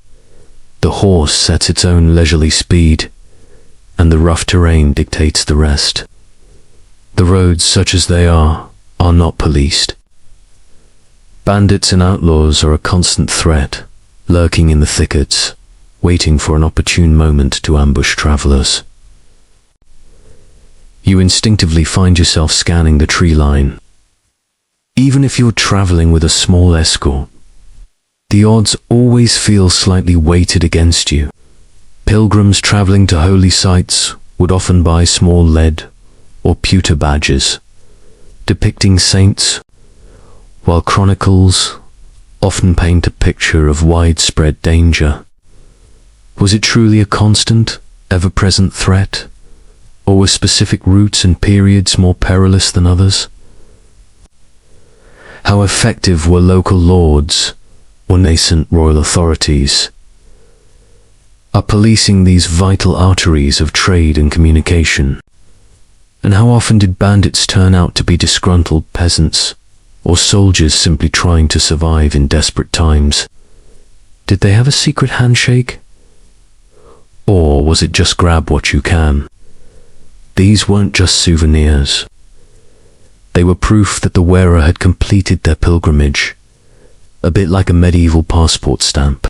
The horse sets its own leisurely speed, and the rough terrain dictates the rest. The roads, such as they are not policed. Bandits and outlaws are a constant threat, lurking in the thickets, waiting for an opportune moment to ambush travelers. You instinctively find yourself scanning the tree line. Even if you're traveling with a small escort, the odds always feel slightly weighted against you. Pilgrims traveling to holy sites would often buy small lead or pewter badges depicting saints, while chronicles often paint a picture of widespread danger. Was it truly a constant, ever-present threat, or were specific routes and periods more perilous than others? How effective were local lords or nascent royal authorities at policing these vital arteries of trade and communication? And how often did bandits turn out to be disgruntled peasants or soldiers simply trying to survive in desperate times? Did they have a secret handshake? Or was it just grab what you can? These weren't just souvenirs. They were proof that the wearer had completed their pilgrimage, a bit like a medieval passport stamp.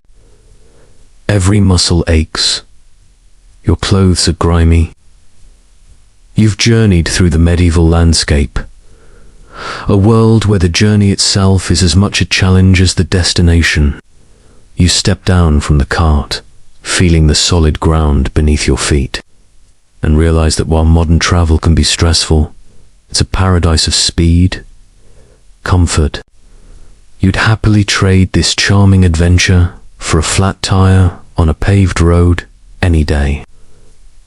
Every muscle aches. Your clothes are grimy. You've journeyed through the medieval landscape, a world where the journey itself is as much a challenge as the destination. You step down from the cart, feeling the solid ground beneath your feet, and realize that while modern travel can be stressful, it's a paradise of speed, comfort. You'd happily trade this charming adventure for a flat tire on a paved road any day,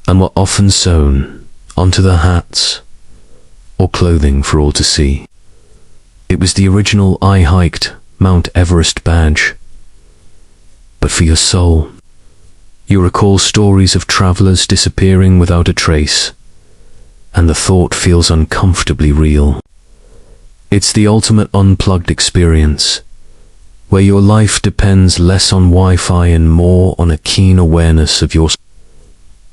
and were often sewn onto their hats or clothing for all to see. It was the original "I hiked Mount Everest" badge. But for your soul, you recall stories of travelers disappearing without a trace, and the thought feels uncomfortably real. It's the ultimate unplugged experience, where your life depends less on Wi-Fi and more on a keen awareness of your.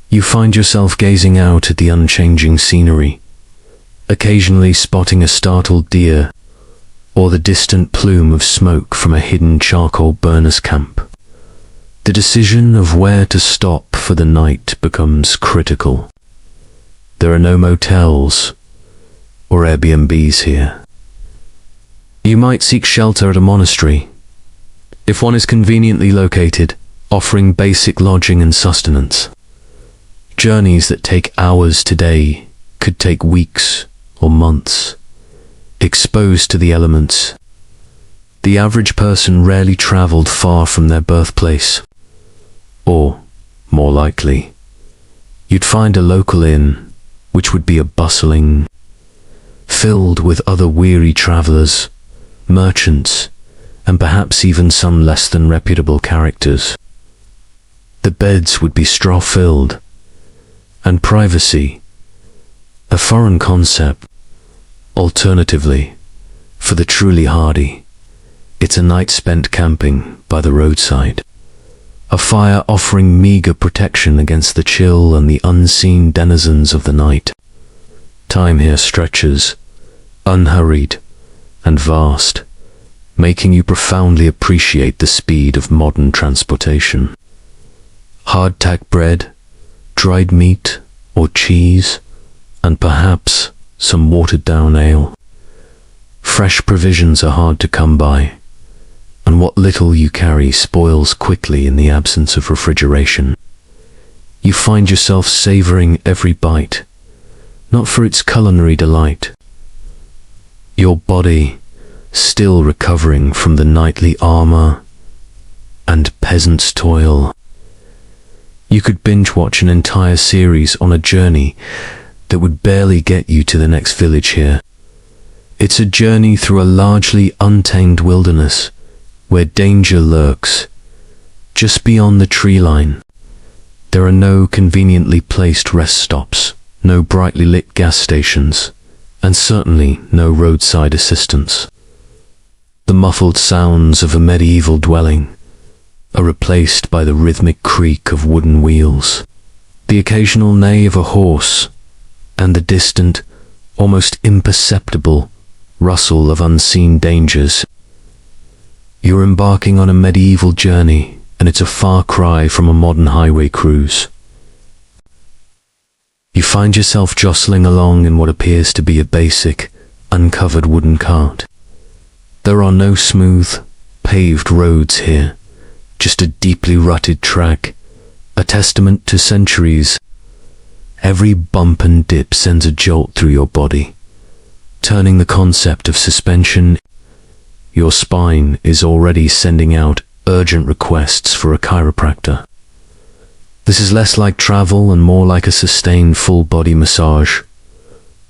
You find yourself gazing out at the unchanging scenery, occasionally spotting a startled deer or the distant plume of smoke from a hidden charcoal burner's camp. The decision of where to stop for the night becomes critical. There are no motels or Airbnbs here. You might seek shelter at a monastery, if one is conveniently located, offering basic lodging and sustenance. Journeys that take hours today could take weeks or months. Exposed to the elements, the average person rarely traveled far from their birthplace. Or, more likely, you'd find a local inn, which would be a bustling, filled with other weary travelers, merchants, and perhaps even some less than reputable characters. The beds would be straw-filled, and privacy, a foreign concept. Alternatively, for the truly hardy, it's a night spent camping by the roadside. A fire offering meager protection against the chill and the unseen denizens of the night. Time here stretches, unhurried and vast, making you profoundly appreciate the speed of modern transportation. Hardtack bread, dried meat or cheese, and perhaps some watered-down ale. Fresh provisions are hard to come by, and what little you carry spoils quickly in the absence of refrigeration. You find yourself savoring every bite, not for its culinary delight. Your body still recovering from the nightly armor and peasant's toil. You could binge-watch an entire series on a journey that would barely get you to the next village here. It's a journey through a largely untamed wilderness where danger lurks just beyond the tree line. There are no conveniently placed rest stops, no brightly lit gas stations, and certainly no roadside assistance. The muffled sounds of a medieval dwelling are replaced by the rhythmic creak of wooden wheels, the occasional neigh of a horse, and the distant, almost imperceptible, rustle of unseen dangers. You're embarking on a medieval journey, and it's a far cry from a modern highway cruise. You find yourself jostling along in what appears to be a basic, uncovered wooden cart. There are no smooth, paved roads here, just a deeply rutted track, a testament to centuries. Every bump and dip sends a jolt through your body, turning the concept of suspension. Your spine is already sending out urgent requests for a chiropractor. This is less like travel and more like a sustained full-body massage.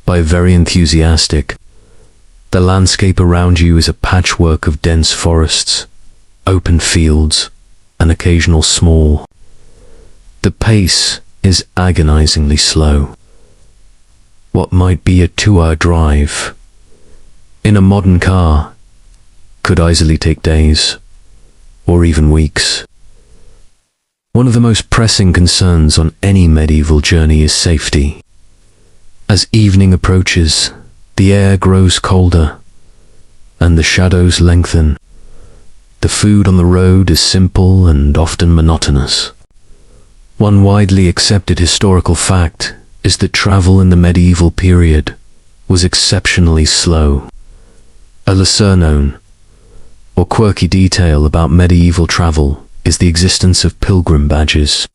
By very enthusiastic, the landscape around you is a patchwork of dense forests, open fields, and occasional small. The pace is agonizingly slow. What might be a 2-hour drive in a modern car could easily take days or even weeks. One of the most pressing concerns on any medieval journey is safety. As evening approaches, the air grows colder and the shadows lengthen. The food on the road is simple and often monotonous. One widely accepted historical fact is that travel in the medieval period was exceptionally slow. A lesser-known or quirky detail about medieval travel is the existence of pilgrim badges.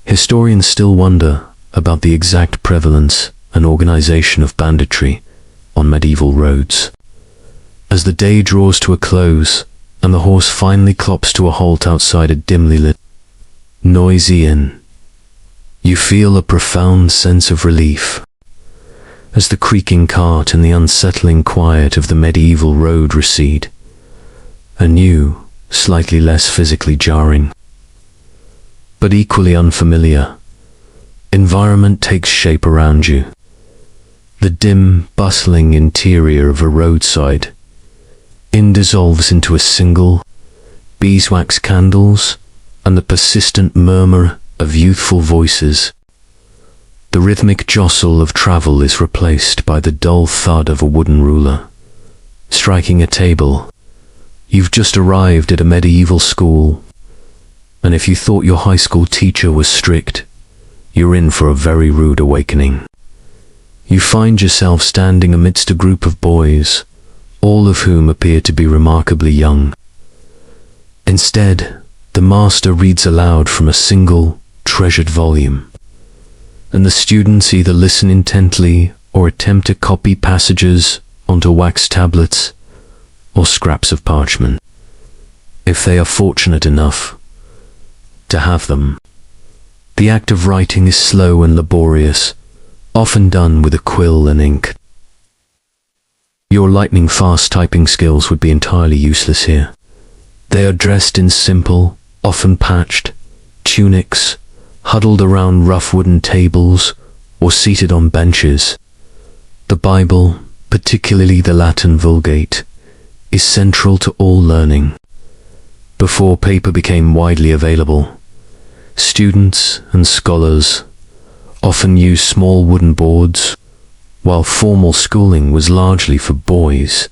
Historians still wonder about the exact prevalence and organization of banditry on medieval roads. As the day draws to a close and the horse finally clops to a halt outside a dimly lit, noisy inn, you feel a profound sense of relief. As the creaking cart and the unsettling quiet of the medieval road recede, a new, slightly less physically jarring, but equally unfamiliar, environment takes shape around you. The dim, bustling interior of a roadside dissolves into a single, beeswax candles, and the persistent murmur of youthful voices. The rhythmic jostle of travel is replaced by the dull thud of a wooden ruler, striking a table. You've just arrived at a medieval school, and if you thought your high school teacher was strict, you're in for a very rude awakening. You find yourself standing amidst a group of boys, all of whom appear to be remarkably young. Instead, the master reads aloud from a single, treasured volume, and the students either listen intently or attempt to copy passages onto wax tablets or scraps of parchment, if they are fortunate enough to have them. The act of writing is slow and laborious, often done with a quill and ink. Your lightning-fast typing skills would be entirely useless here. They are dressed in simple, often patched, tunics, huddled around rough wooden tables, or seated on benches. The Bible, particularly the Latin Vulgate, is central to all learning. Before paper became widely available, students and scholars often used small wooden boards, while formal schooling was largely for boys,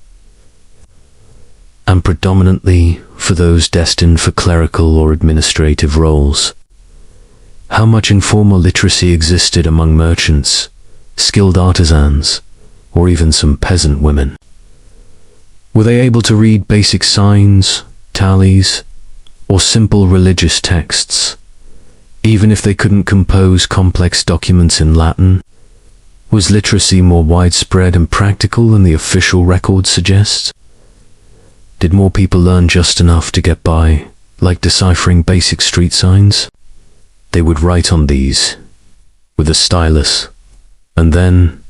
and predominantly for those destined for clerical or administrative roles. How much informal literacy existed among merchants, skilled artisans, or even some peasant women? Were they able to read basic signs, tallies, or simple religious texts, even if they couldn't compose complex documents in Latin? Was literacy more widespread and practical than the official record suggests? Did more people learn just enough to get by, like deciphering basic street signs? They would write on these with a stylus, and then,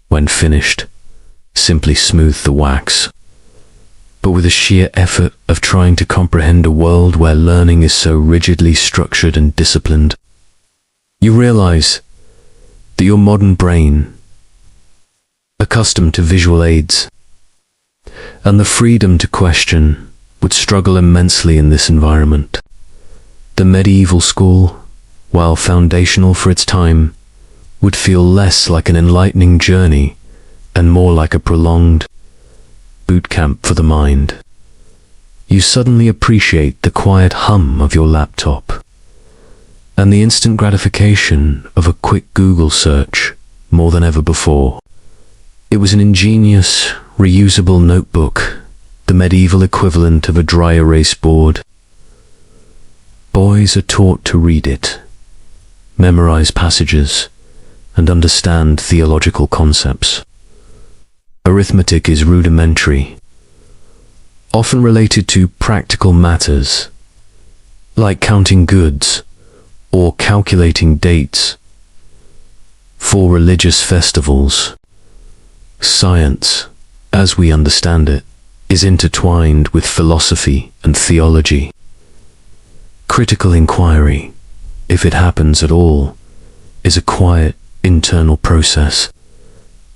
when finished, simply smooth the wax. But with the sheer effort of trying to comprehend a world where learning is so rigidly structured and disciplined, you realize that your modern brain, accustomed to visual aids and the freedom to question, would struggle immensely in this environment. The medieval school, while foundational for its time, would feel less like an enlightening journey and more like a prolonged boot camp for the mind. You suddenly appreciate the quiet hum of your laptop and the instant gratification of a quick Google search more than ever before. It was an ingenious, reusable notebook, the medieval equivalent of a dry erase board. Boys are taught to read it, memorize passages, and understand theological concepts. Arithmetic is rudimentary, often related to practical matters, like counting goods or calculating dates. For religious festivals, science, as we understand it, is intertwined with philosophy and theology. Critical inquiry, if it happens at all, is a quiet, internal process.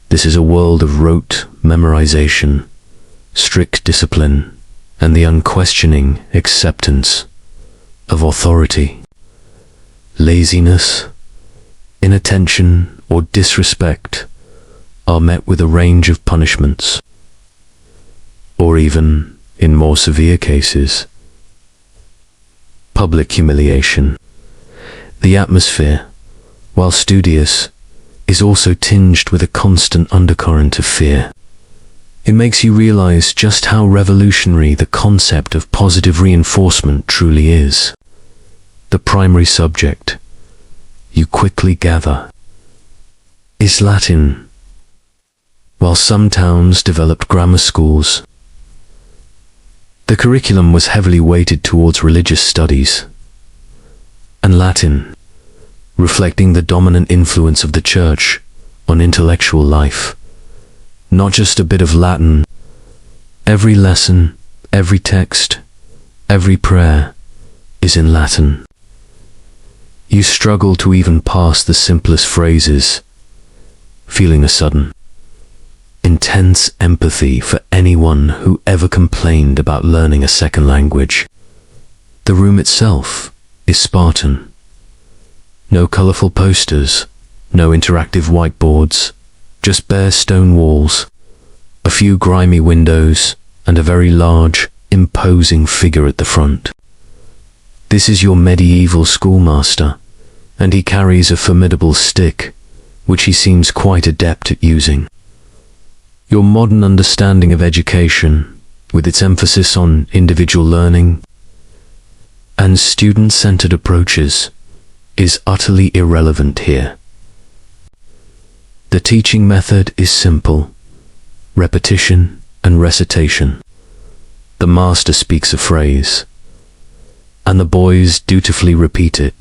This is a world of rote memorization, strict discipline, and the unquestioning acceptance of authority. Laziness, inattention, or disrespect are met with a range of punishments, or even, in more severe cases, public humiliation. The atmosphere, while studious, is also tinged with a constant undercurrent of fear. It makes you realize just how revolutionary the concept of positive reinforcement truly is. The primary subject, you quickly gather, is Latin. While some towns developed grammar schools, the curriculum was heavily weighted towards religious studies, and Latin, reflecting the dominant influence of the church on intellectual life. Not just a bit of Latin. Every lesson, every text, every prayer is in Latin. You struggle to even pass the simplest phrases, feeling a sudden intense empathy for anyone who ever complained about learning a second language. The room itself is Spartan. No colorful posters, no interactive whiteboards, just bare stone walls, a few grimy windows, and a very large, imposing figure at the front. This is your medieval schoolmaster, and he carries a formidable stick, which he seems quite adept at using. Your modern understanding of education, with its emphasis on individual learning and student-centered approaches, is utterly irrelevant here. The teaching method is simple: repetition and recitation. The master speaks a phrase, and the boys dutifully repeat it.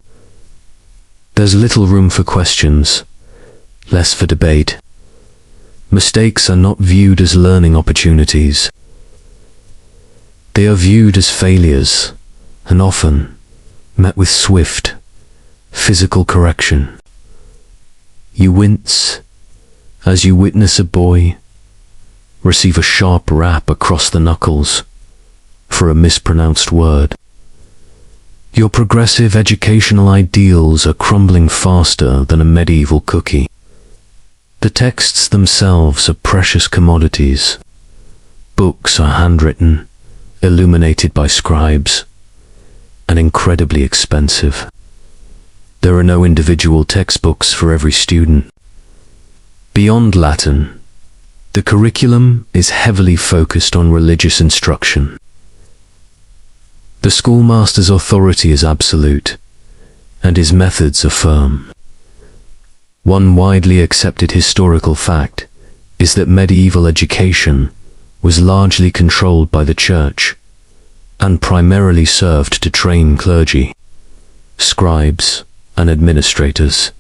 There's little room for questions, less for debate. Mistakes are not viewed as learning opportunities. They are viewed as failures, and often met with swift, physical correction. You wince as you witness a boy receive a sharp rap across the knuckles for a mispronounced word. Your progressive educational ideals are crumbling faster than a medieval cookie. The texts themselves are precious commodities. Books are handwritten, illuminated by scribes, and incredibly expensive. There are no individual textbooks for every student. Beyond Latin, the curriculum is heavily focused on religious instruction. The schoolmaster's authority is absolute, and his methods are firm. One widely accepted historical fact is that medieval education was largely controlled by the church and primarily served to train clergy, scribes, and administrators.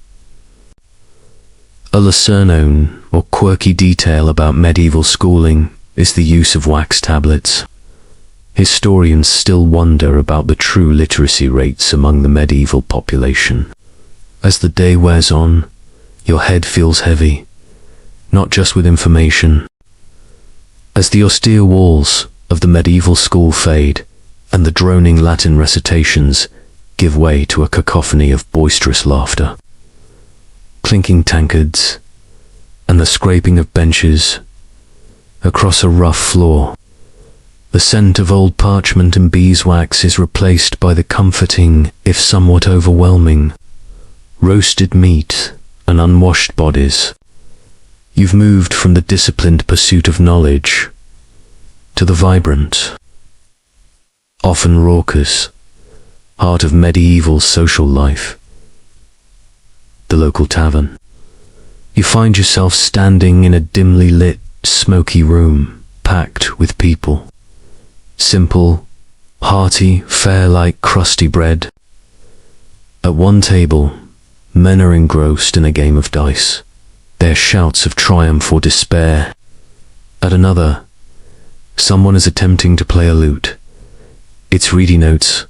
A lesser known or quirky detail about medieval schooling is the use of wax tablets. Historians still wonder about the true literacy rates among the medieval population. As the day wears on, your head feels heavy, not just with information. As the austere walls of the medieval school fade and the droning Latin recitations give way to a cacophony of boisterous laughter, clinking tankards, and the scraping of benches across a rough floor, the scent of old parchment and beeswax is replaced by the comforting, if somewhat overwhelming, roasted meat and unwashed bodies. You've moved from the disciplined pursuit of knowledge to the vibrant, often raucous, heart of medieval social life, the local tavern. You find yourself standing in a dimly lit, smoky room, packed with people. Simple, hearty, fare like crusty bread. At one table, men are engrossed in a game of dice, their shouts of triumph or despair. At another, someone is attempting to play a lute, its reedy notes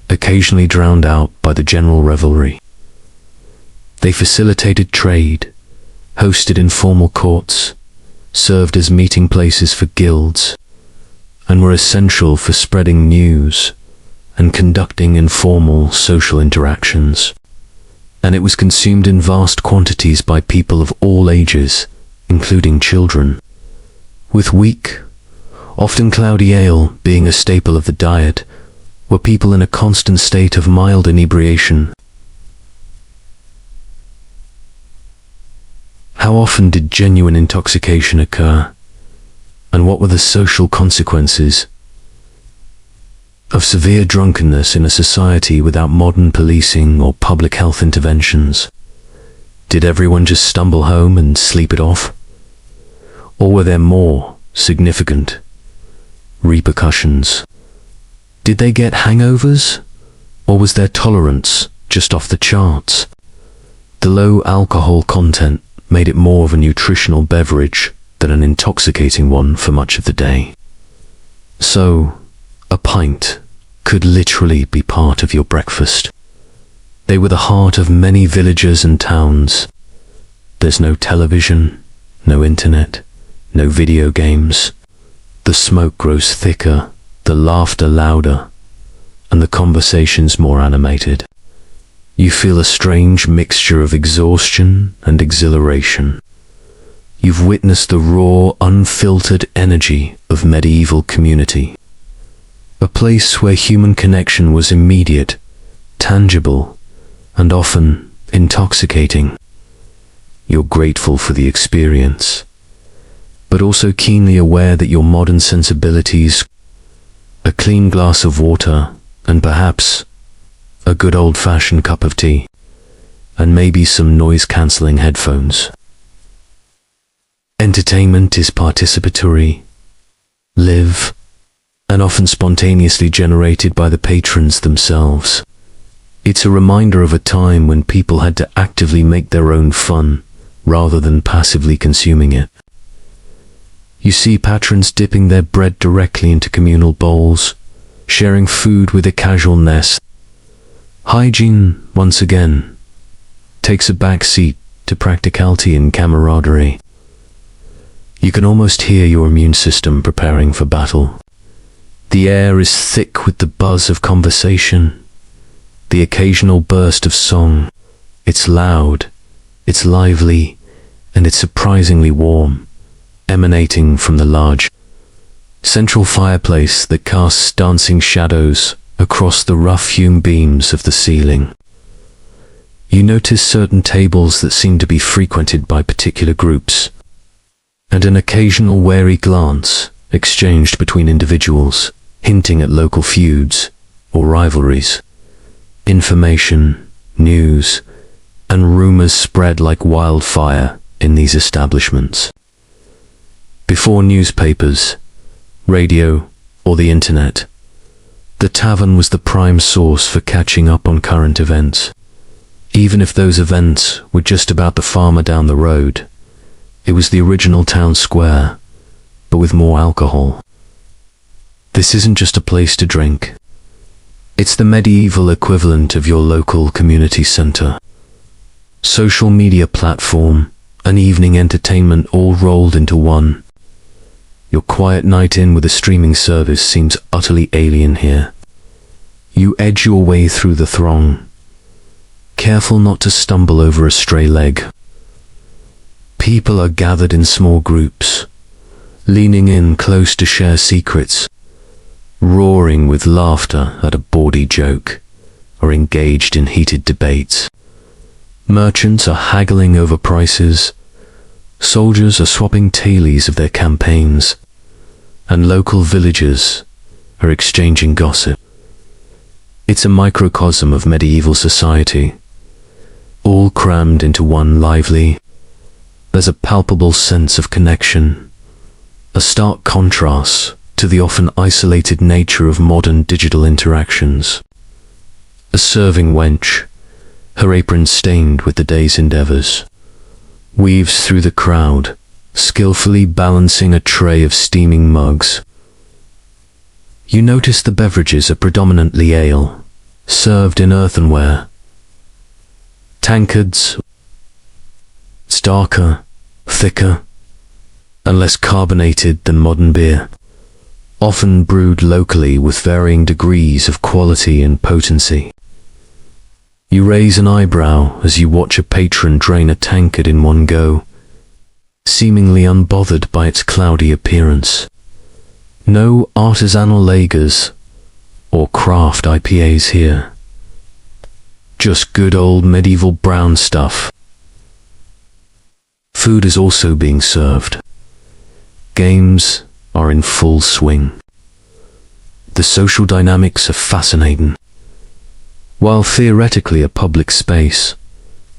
occasionally drowned out by the general revelry. They facilitated trade, hosted informal courts, served as meeting places for guilds, and were essential for spreading news and conducting informal social interactions. And it was consumed in vast quantities by people of all ages, including children, with weak, often cloudy ale being a staple of the diet, were people in a constant state of mild inebriation. How often did genuine intoxication occur, and what were the social consequences of severe drunkenness in a society without modern policing or public health interventions? Did everyone just stumble home and sleep it off? Or were there more significant repercussions? Did they get hangovers, or was their tolerance just off the charts? The low alcohol content made it more of a nutritional beverage than an intoxicating one for much of the day. So, a pint could literally be part of your breakfast. They were the heart of many villages and towns. There's no television, no internet, no video games. The smoke grows thicker, the laughter louder, and the conversations more animated. You feel a strange mixture of exhaustion and exhilaration. You've witnessed the raw, unfiltered energy of medieval community. A place where human connection was immediate, tangible, and often intoxicating. You're grateful for the experience, but also keenly aware that your modern sensibilities, a clean glass of water, and perhaps a good old-fashioned cup of tea, and maybe some noise-cancelling headphones. Entertainment is participatory, live, and often spontaneously generated by the patrons themselves. It's a reminder of a time when people had to actively make their own fun, rather than passively consuming it. You see patrons dipping their bread directly into communal bowls, sharing food with a casualness. Hygiene, once again, takes a back seat to practicality and camaraderie. You can almost hear your immune system preparing for battle. The air is thick with the buzz of conversation, the occasional burst of song. It's loud, it's lively, and it's surprisingly warm, emanating from the large central fireplace that casts dancing shadows across the rough-hewn beams of the ceiling. You notice certain tables that seem to be frequented by particular groups, and an occasional wary glance exchanged between individuals, hinting at local feuds or rivalries. Information, news, and rumors spread like wildfire in these establishments. Before newspapers, radio, or the internet, the tavern was the prime source for catching up on current events. Even if those events were just about the farmer down the road, it was the original town square, but with more alcohol. This isn't just a place to drink. It's the medieval equivalent of your local community center. Social media platform and evening entertainment all rolled into one. Your quiet night in with a streaming service seems utterly alien here. You edge your way through the throng, careful not to stumble over a stray leg. People are gathered in small groups, leaning in close to share secrets, roaring with laughter at a bawdy joke, or engaged in heated debates. Merchants are haggling over prices, soldiers are swapping tailies of their campaigns, and local villagers are exchanging gossip. It's a microcosm of medieval society, all crammed into one lively. There's a palpable sense of connection, a stark contrast to the often isolated nature of modern digital interactions. A serving wench, her apron stained with the day's endeavors, weaves through the crowd, skillfully balancing a tray of steaming mugs. You notice the beverages are predominantly ale, served in earthenware. Tankards, it's darker, thicker, and less carbonated than modern beer, often brewed locally with varying degrees of quality and potency. You raise an eyebrow as you watch a patron drain a tankard in one go, seemingly unbothered by its cloudy appearance. No artisanal lagers or craft IPAs here. Just good old medieval brown stuff. Food is also being served. Games are in full swing. The social dynamics are fascinating. While theoretically a public space,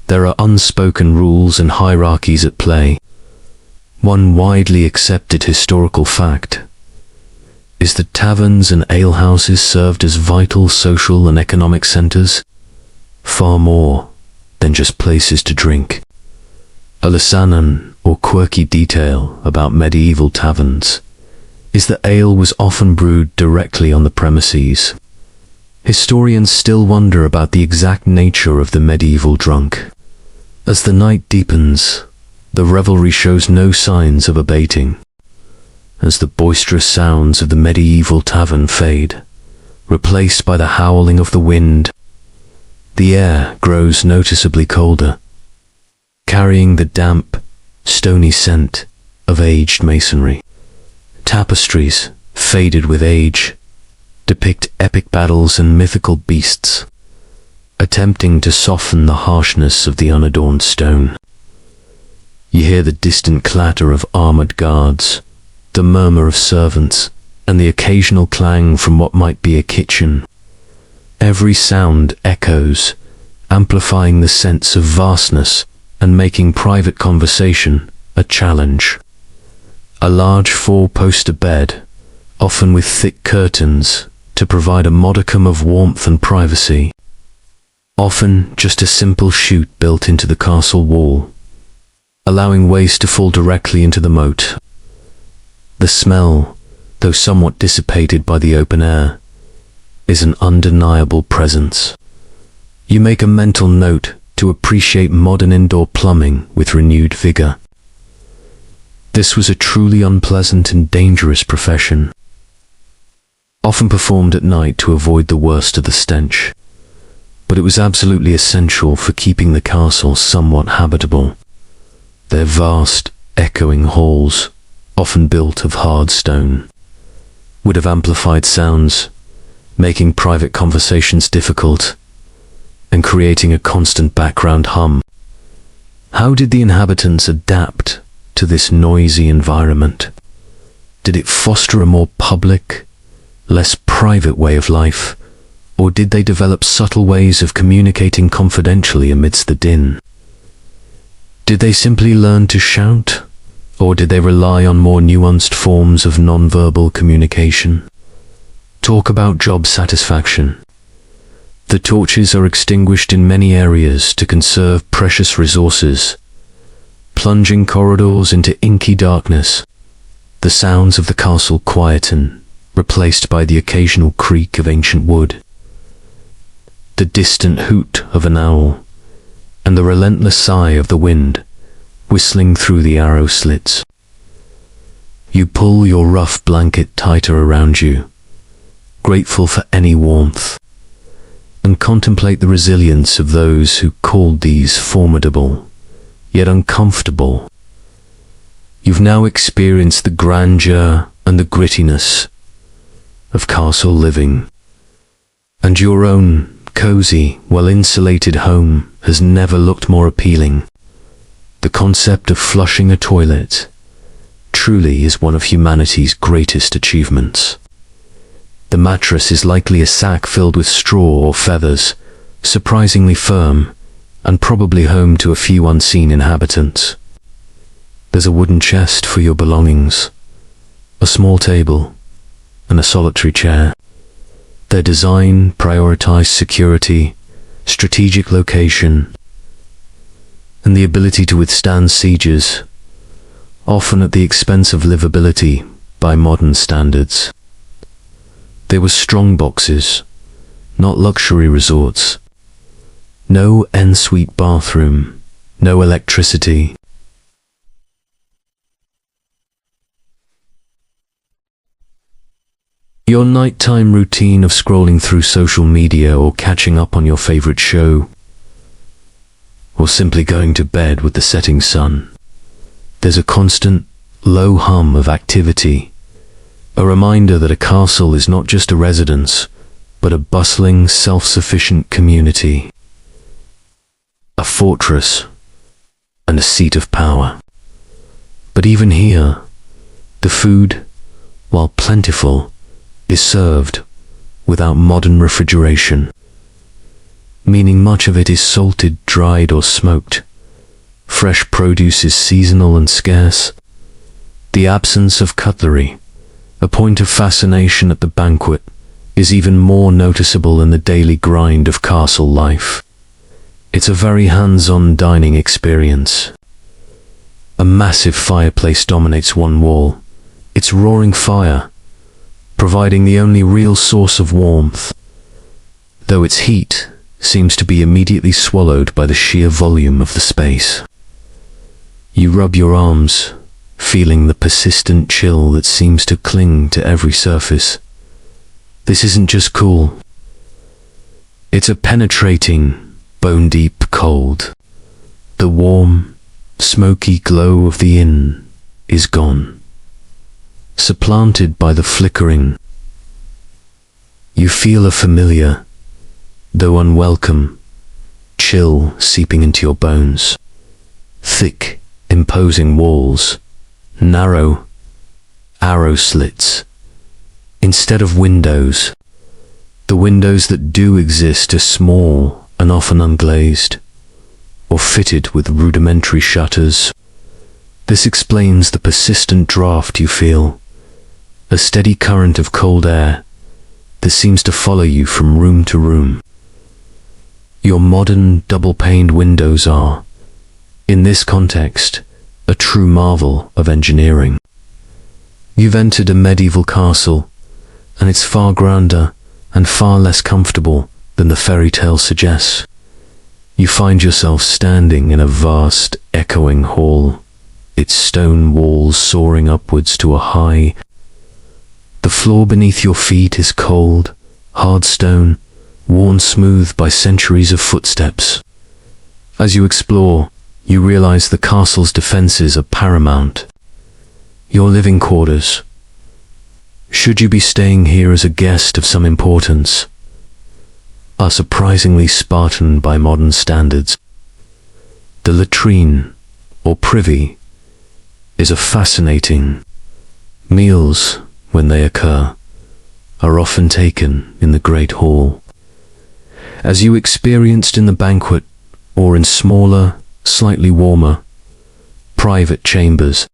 there are unspoken rules and hierarchies at play. One widely accepted historical fact is that taverns and alehouses served as vital social and economic centers, far more than just places to drink. A lieusanan or quirky detail about medieval taverns is that ale was often brewed directly on the premises. Historians still wonder about the exact nature of the medieval drunk. As the night deepens, the revelry shows no signs of abating. as the boisterous sounds of the medieval tavern fade, replaced by the howling of the wind. The air grows noticeably colder, carrying the damp, stony scent of aged masonry. Tapestries, faded with age, depict epic battles and mythical beasts, attempting to soften the harshness of the unadorned stone. You hear the distant clatter of armored guards, the murmur of servants, and the occasional clang from what might be a kitchen. Every sound echoes, amplifying the sense of vastness and making private conversation a challenge. A large four-poster bed, often with thick curtains, to provide a modicum of warmth and privacy. Often just a simple chute built into the castle wall, allowing waste to fall directly into the moat. The smell, though somewhat dissipated by the open air, is an undeniable presence. You make a mental note to appreciate modern indoor plumbing with renewed vigor. This was a truly unpleasant and dangerous profession, often performed at night to avoid the worst of the stench, but it was absolutely essential for keeping the castle somewhat habitable. Their vast, echoing halls, often built of hard stone, would have amplified sounds, making private conversations difficult and creating a constant background hum. How did the inhabitants adapt to this noisy environment? Did it foster a more public, less private way of life, or did they develop subtle ways of communicating confidentially amidst the din? Did they simply learn to shout, or did they rely on more nuanced forms of non-verbal communication? Talk about job satisfaction. The torches are extinguished in many areas to conserve precious resources, plunging corridors into inky darkness. The sounds of the castle quieten, replaced by the occasional creak of ancient wood, the distant hoot of an owl, and the relentless sigh of the wind whistling through the arrow slits. You pull your rough blanket tighter around you, grateful for any warmth, and contemplate the resilience of those who called these formidable, yet uncomfortable. You've now experienced the grandeur and the grittiness of castle living, and your own cozy, well-insulated home has never looked more appealing. The concept of flushing a toilet truly is one of humanity's greatest achievements. The mattress is likely a sack filled with straw or feathers, surprisingly firm, and probably home to a few unseen inhabitants. There's a wooden chest for your belongings, a small table, and a solitary chair. Their design prioritized security, strategic location, and the ability to withstand sieges, often at the expense of livability by modern standards. They were strong boxes, not luxury resorts. No ensuite bathroom, no electricity. Your nighttime routine of scrolling through social media or catching up on your favorite show, or simply going to bed with the setting sun. There's a constant, low hum of activity, a reminder that a castle is not just a residence, but a bustling, self-sufficient community, a fortress, and a seat of power. But even here, the food, while plentiful, is served without modern refrigeration, meaning much of it is salted, dried, or smoked. Fresh produce is seasonal and scarce. The absence of cutlery, a point of fascination at the banquet, is even more noticeable in the daily grind of castle life. It's a very hands-on dining experience. A massive fireplace dominates one wall, its roaring fire providing the only real source of warmth, though its heat seems to be immediately swallowed by the sheer volume of the space. You rub your arms, feeling the persistent chill that seems to cling to every surface. This isn't just cool. It's a penetrating, bone-deep cold. The warm, smoky glow of the inn is gone, supplanted by the flickering. You feel a familiar, though unwelcome, chill seeping into your bones. Thick, imposing walls, narrow, arrow slits. Instead of windows, the windows that do exist are small and often unglazed, or fitted with rudimentary shutters. This explains the persistent draft you feel, a steady current of cold air that seems to follow you from room to room. Your modern double-paned windows are, in this context, a true marvel of engineering. You've entered a medieval castle, and it's far grander and far less comfortable than the fairy tale suggests. You find yourself standing in a vast, echoing hall, its stone walls soaring upwards to a high. The floor beneath your feet is cold, hard stone, worn smooth by centuries of footsteps. As you explore, you realize the castle's defenses are paramount. Your living quarters, should you be staying here as a guest of some importance, are surprisingly Spartan by modern standards. The latrine, or privy, is a fascinating. Meals, when they occur, are often taken in the great hall. As you experienced in the banquet, or in smaller, slightly warmer, private chambers.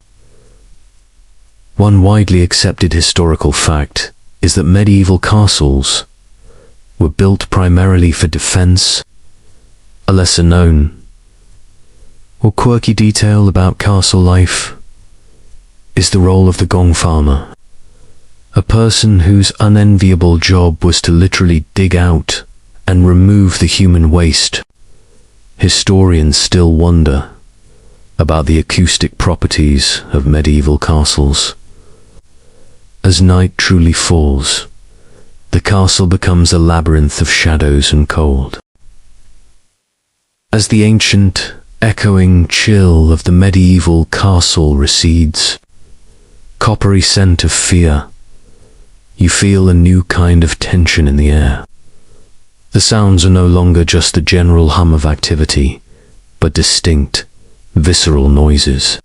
One widely accepted historical fact is that medieval castles were built primarily for defense. A lesser known or quirky detail about castle life is the role of the gong farmer, a person whose unenviable job was to literally dig out and remove the human waste. Historians still wonder about the acoustic properties of medieval castles. As night truly falls, the castle becomes a labyrinth of shadows and cold. As the ancient, echoing chill of the medieval castle recedes, coppery scent of fear, you feel a new kind of tension in the air. The sounds are no longer just the general hum of activity, but distinct, visceral noises.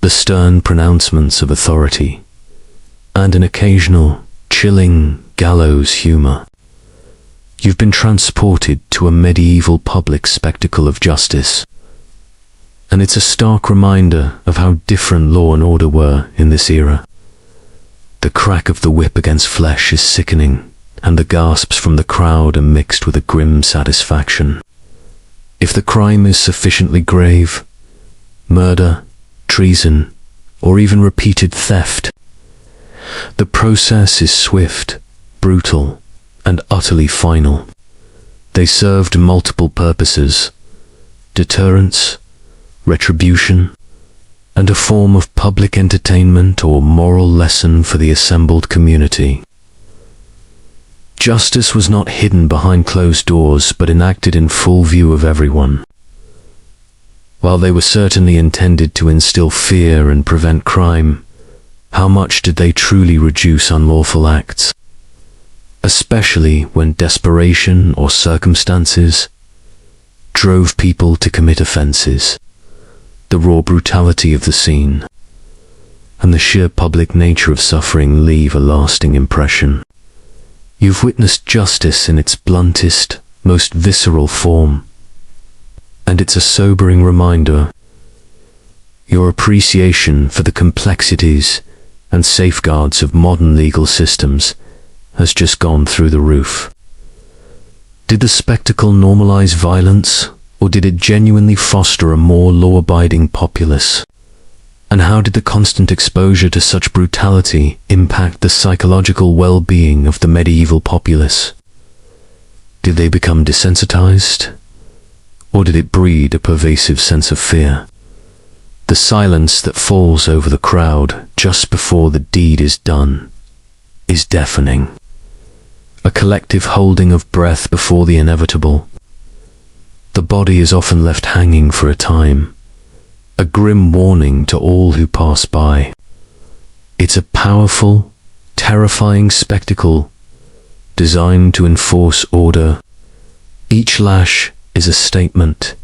The stern pronouncements of authority, and an occasional, chilling gallows humor. You've been transported to a medieval public spectacle of justice, and it's a stark reminder of how different law and order were in this era. The crack of the whip against flesh is sickening, and the gasps from the crowd are mixed with a grim satisfaction. If the crime is sufficiently grave, murder, treason, or even repeated theft, the process is swift, brutal, and utterly final. They served multiple purposes: deterrence, retribution, and a form of public entertainment or moral lesson for the assembled community. Justice was not hidden behind closed doors, but enacted in full view of everyone. While they were certainly intended to instill fear and prevent crime, how much did they truly reduce unlawful acts? Especially when desperation or circumstances drove people to commit offenses. The raw brutality of the scene and the sheer public nature of suffering leave a lasting impression. You've witnessed justice in its bluntest, most visceral form, and it's a sobering reminder. Your appreciation for the complexities and safeguards of modern legal systems has just gone through the roof. Did the spectacle normalize violence, or did it genuinely foster a more law-abiding populace? And how did the constant exposure to such brutality impact the psychological well-being of the medieval populace? Did they become desensitized, or did it breed a pervasive sense of fear? The silence that falls over the crowd just before the deed is done is deafening. A collective holding of breath before the inevitable. The body is often left hanging for a time, a grim warning to all who pass by. It's a powerful, terrifying spectacle designed to enforce order. Each lash is a statement,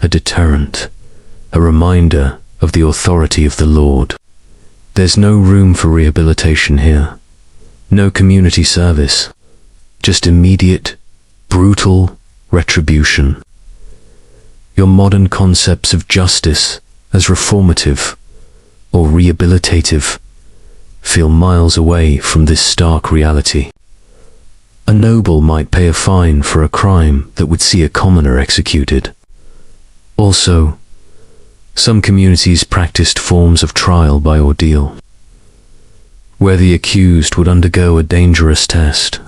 a deterrent, a reminder of the authority of the Lord. There's no room for rehabilitation here, no community service, just immediate, brutal retribution. Your modern concepts of justice as reformative or rehabilitative feel miles away from this stark reality. A noble might pay a fine for a crime that would see a commoner executed. Also, some communities practiced forms of trial by ordeal, where the accused would undergo a dangerous test,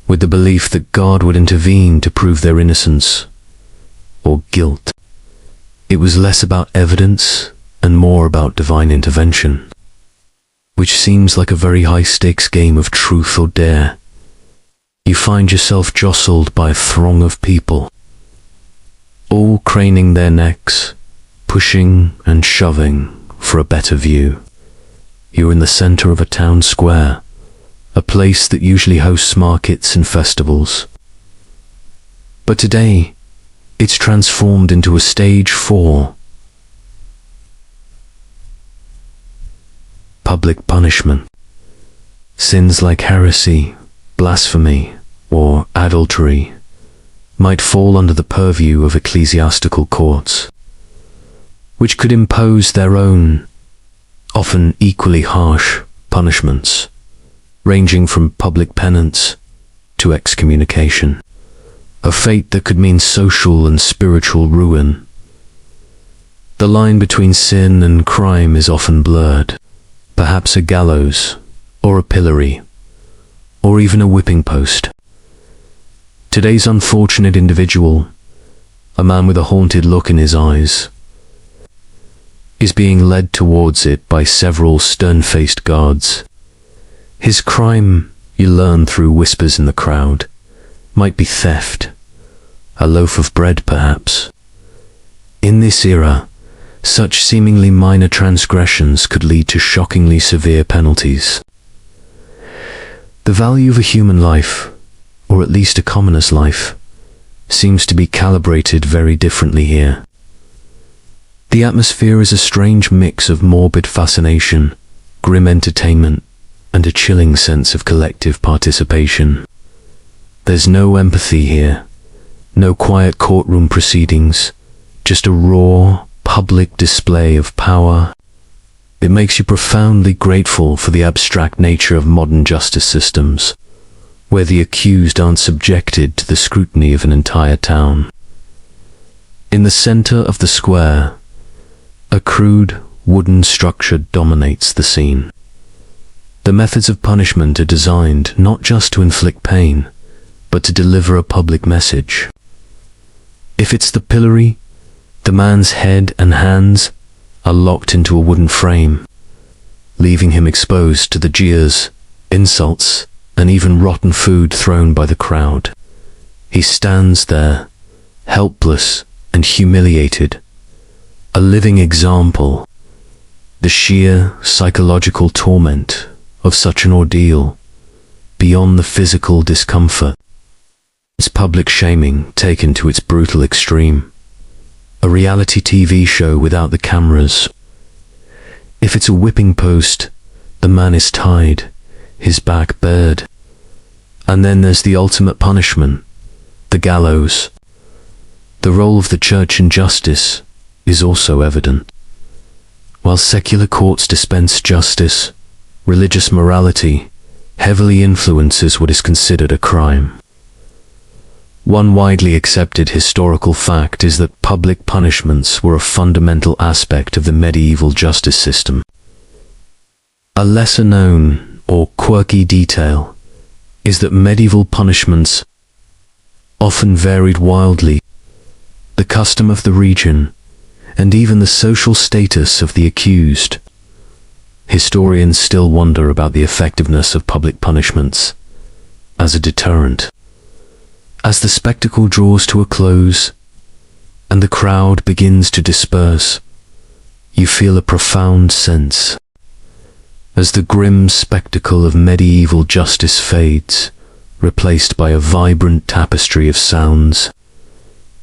with the belief that God would intervene to prove their innocence or guilt. It was less about evidence and more about divine intervention, which seems like a very high-stakes game of truth or dare. You find yourself jostled by a throng of people, all craning their necks, pushing and shoving for a better view. You're in the center of a town square, a place that usually hosts markets and festivals. But today, it's transformed into a stage for public punishment. Sins like heresy, blasphemy, or adultery might fall under the purview of ecclesiastical courts, which could impose their own, often equally harsh, punishments, ranging from public penance to excommunication, a fate that could mean social and spiritual ruin. The line between sin and crime is often blurred. Perhaps a gallows, or a pillory, or even a whipping post. Today's unfortunate individual, a man with a haunted look in his eyes, is being led towards it by several stern-faced guards. His crime, you learn through whispers in the crowd, might be theft, a loaf of bread perhaps. In this era, such seemingly minor transgressions could lead to shockingly severe penalties. The value of a human life, or at least a commoner's life, seems to be calibrated very differently here. The atmosphere is a strange mix of morbid fascination, grim entertainment, and a chilling sense of collective participation. There's no empathy here, no quiet courtroom proceedings, just a raw, public display of power. It makes you profoundly grateful for the abstract nature of modern justice systems, where the accused aren't subjected to the scrutiny of an entire town. In the center of the square, a crude, wooden structure dominates the scene. The methods of punishment are designed not just to inflict pain, but to deliver a public message. If it's the pillory, the man's head and hands are locked into a wooden frame, leaving him exposed to the jeers, insults, and even rotten food thrown by the crowd. He stands there, helpless and humiliated, a living example. The sheer psychological torment of such an ordeal, beyond the physical discomfort. It's public shaming taken to its brutal extreme. A reality TV show without the cameras. If it's a whipping post, the man is tied, his back bared. And then there's the ultimate punishment, the gallows. The role of the church in justice is also evident. While secular courts dispense justice, religious morality heavily influences what is considered a crime. One widely accepted historical fact is that public punishments were a fundamental aspect of the medieval justice system. A lesser-known or quirky detail is that medieval punishments often varied wildly. The custom of the region and even the social status of the accused. Historians still wonder about the effectiveness of public punishments as a deterrent. As the spectacle draws to a close and the crowd begins to disperse, you feel a profound sense. As the grim spectacle of medieval justice fades, replaced by a vibrant tapestry of sounds,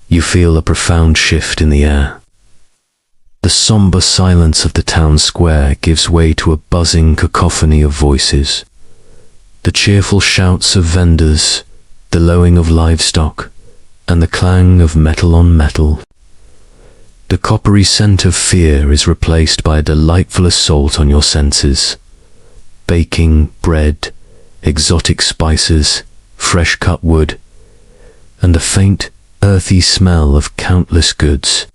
you feel a profound shift in the air. The somber silence of the town square gives way to a buzzing cacophony of voices. The cheerful shouts of vendors, the lowing of livestock, and the clang of metal on metal. The coppery scent of fear is replaced by a delightful assault on your senses. Baking, bread, exotic spices, fresh cut wood, and the faint, earthy smell of countless goods.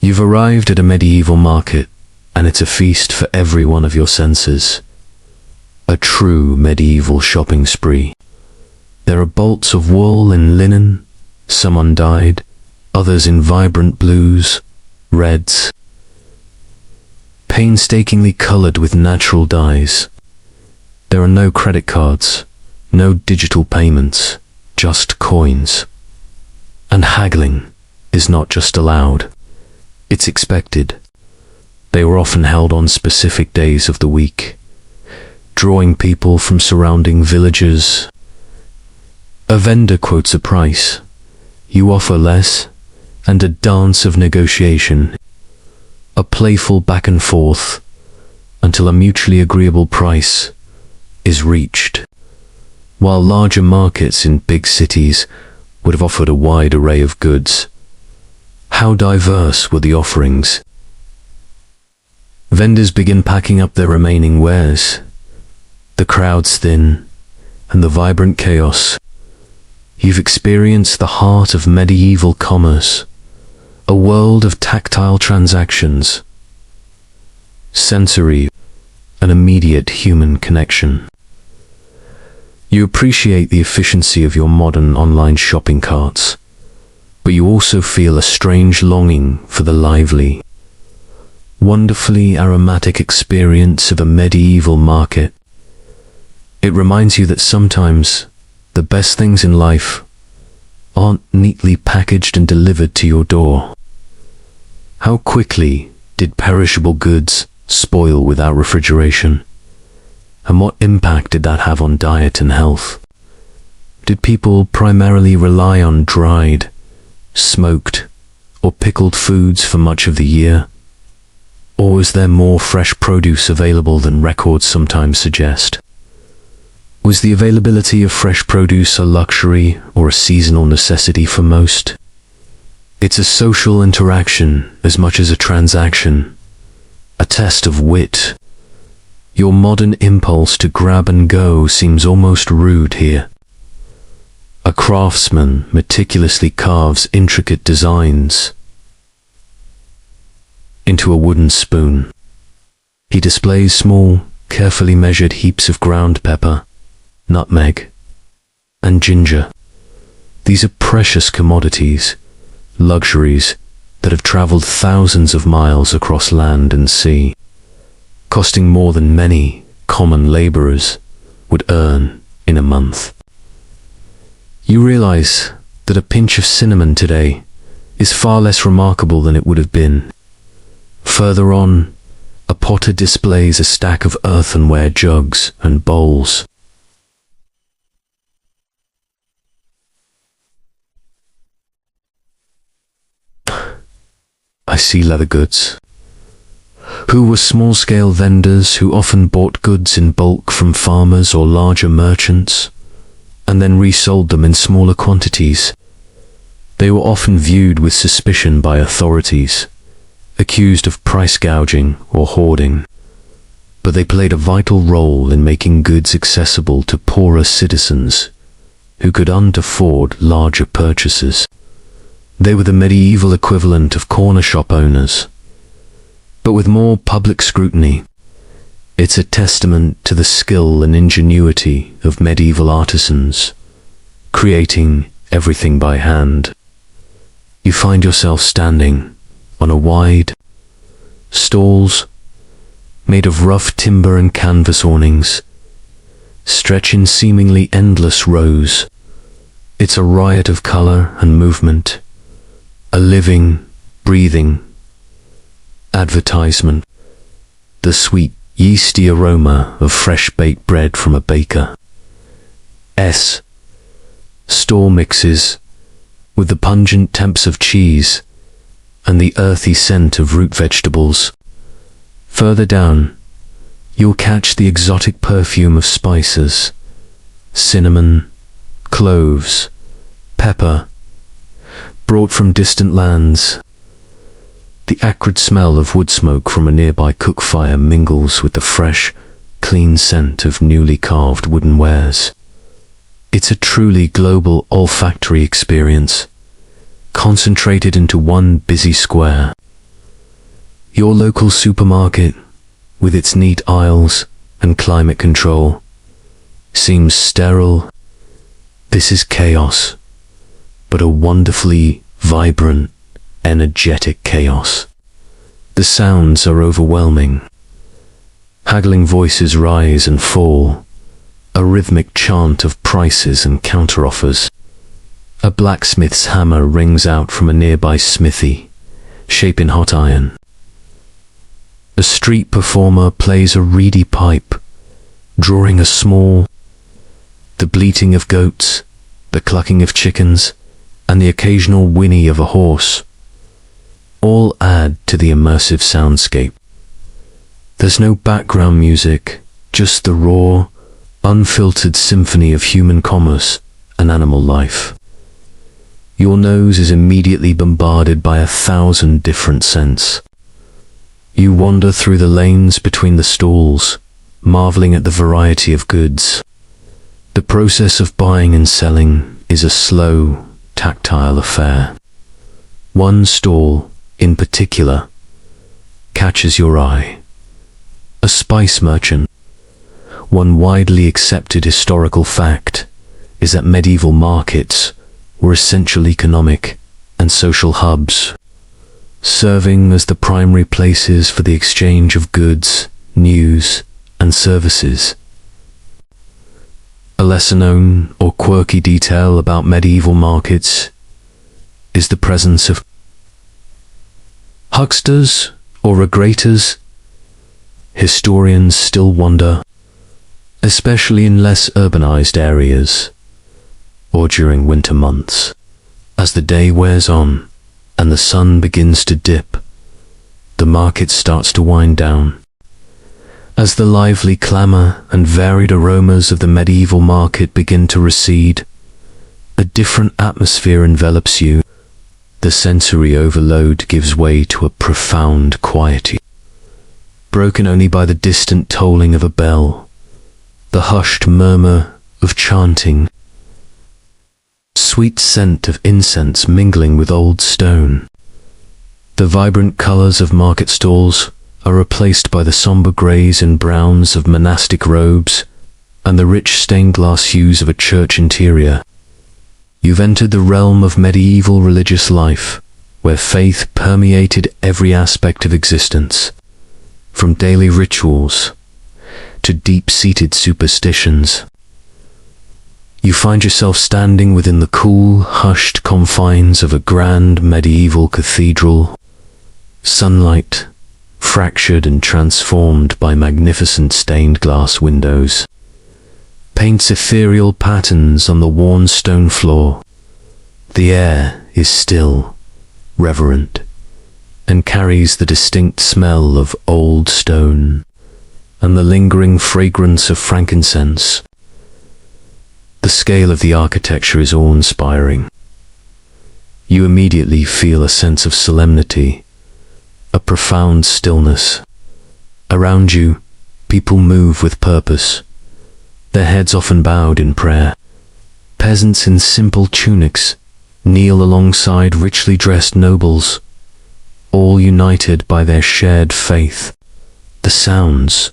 You've arrived at a medieval market, and it's a feast for every one of your senses. A true medieval shopping spree. There are bolts of wool and linen, some undyed, others in vibrant blues, reds, painstakingly colored with natural dyes. There are no credit cards, no digital payments, just coins. And haggling is not just allowed, it's expected. They were often held on specific days of the week, drawing people from surrounding villages. A vendor quotes a price, you offer less, and a dance of negotiation, a playful back and forth, until a mutually agreeable price is reached. While larger markets in big cities would have offered a wide array of goods, how diverse were the offerings? Vendors begin packing up their remaining wares. The crowds thin, and the vibrant chaos. You've experienced the heart of medieval commerce, a world of tactile transactions, sensory, and immediate human connection. You appreciate the efficiency of your modern online shopping carts, but you also feel a strange longing for the lively, wonderfully aromatic experience of a medieval market. It reminds you that sometimes the best things in life aren't neatly packaged and delivered to your door. How quickly did perishable goods spoil without refrigeration? And what impact did that have on diet and health? Did people primarily rely on dried, smoked, or pickled foods for much of the year? Or was there more fresh produce available than records sometimes suggest? Was the availability of fresh produce a luxury or a seasonal necessity for most? It's a social interaction as much as a transaction, a test of wit. Your modern impulse to grab and go seems almost rude here. A craftsman meticulously carves intricate designs into a wooden spoon. He displays small, carefully measured heaps of ground pepper, nutmeg, and ginger. These are precious commodities, luxuries that have traveled thousands of miles across land and sea, costing more than many common laborers would earn in a month. You realize that a pinch of cinnamon today is far less remarkable than it would have been. Further on, a potter displays a stack of earthenware jugs and bowls. I see leather goods. Who were small-scale vendors who often bought goods in bulk from farmers or larger merchants, and then resold them in smaller quantities. They were often viewed with suspicion by authorities, accused of price gouging or hoarding, but they played a vital role in making goods accessible to poorer citizens who couldn't afford larger purchases. They were the medieval equivalent of corner shop owners, but with more public scrutiny. It's a testament to the skill and ingenuity of medieval artisans, creating everything by hand. You find yourself standing on a wide stalls made of rough timber and canvas awnings stretch in seemingly endless rows. It's a riot of color and movement, a living, breathing advertisement. The sweet, yeasty aroma of fresh baked bread from a baker's store mixes with the pungent temps of cheese and the earthy scent of root vegetables. Further down, you'll catch the exotic perfume of spices, cinnamon, cloves, pepper, brought from distant lands. The acrid smell of wood smoke from a nearby cook fire mingles with the fresh, clean scent of newly carved wooden wares. It's a truly global olfactory experience, concentrated into one busy square. Your local supermarket, with its neat aisles and climate control, seems sterile. This is chaos, but a wonderfully vibrant, energetic chaos. The sounds are overwhelming. Haggling voices rise and fall, a rhythmic chant of prices and counteroffers. A blacksmith's hammer rings out from a nearby smithy, shaping hot iron. A street performer plays a reedy pipe, drawing a small. The bleating of goats, the clucking of chickens, and the occasional whinny of a horse all add to the immersive soundscape. There's no background music, just the raw, unfiltered symphony of human commerce and animal life. Your nose is immediately bombarded by 1,000 different scents. You wander through the lanes between the stalls, marveling at the variety of goods. The process of buying and selling is a slow, tactile affair. One stall, in particular, catches your eye. A spice merchant. One widely accepted historical fact is that medieval markets were essential economic and social hubs, serving as the primary places for the exchange of goods, news, and services. A lesser-known or quirky detail about medieval markets is the presence of hucksters or regrators. Historians still wonder, especially in less urbanized areas or during winter months. As the day wears on and the sun begins to dip, the market starts to wind down. As the lively clamor and varied aromas of the medieval market begin to recede, a different atmosphere envelops you. The sensory overload gives way to a profound quietude, broken only by the distant tolling of a bell, the hushed murmur of chanting, sweet scent of incense mingling with old stone. The vibrant colors of market stalls are replaced by the somber grays and browns of monastic robes and the rich stained glass hues of a church interior. You've entered the realm of medieval religious life, where faith permeated every aspect of existence, from daily rituals to deep-seated superstitions. You find yourself standing within the cool, hushed confines of a grand medieval cathedral. Sunlight, fractured and transformed by magnificent stained glass windows, paints ethereal patterns on the worn stone floor. The air is still, reverent, and carries the distinct smell of old stone and the lingering fragrance of frankincense. The scale of the architecture is awe-inspiring. You immediately feel a sense of solemnity, a profound stillness. Around you, people move with purpose, their heads often bowed in prayer. Peasants in simple tunics kneel alongside richly dressed nobles, all united by their shared faith. The sounds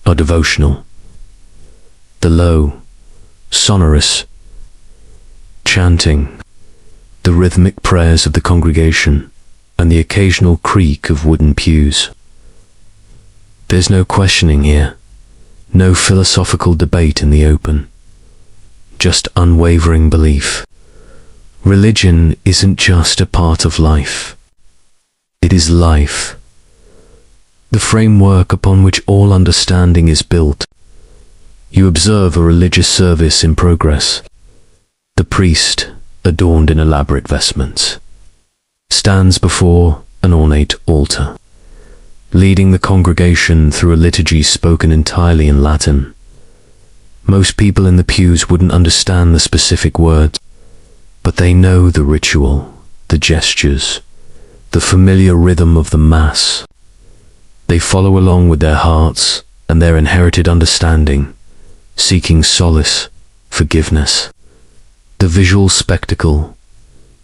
are devotional. The low, sonorous chanting, the rhythmic prayers of the congregation and the occasional creak of wooden pews. There's no questioning here, no philosophical debate in the open, just unwavering belief. Religion isn't just a part of life. It is life, the framework upon which all understanding is built. You observe a religious service in progress. The priest, adorned in elaborate vestments, stands before an ornate altar, leading the congregation through a liturgy spoken entirely in Latin. Most people in the pews wouldn't understand the specific words, but they know the ritual, the gestures, the familiar rhythm of the Mass. They follow along with their hearts and their inherited understanding, seeking solace, forgiveness. The visual spectacle,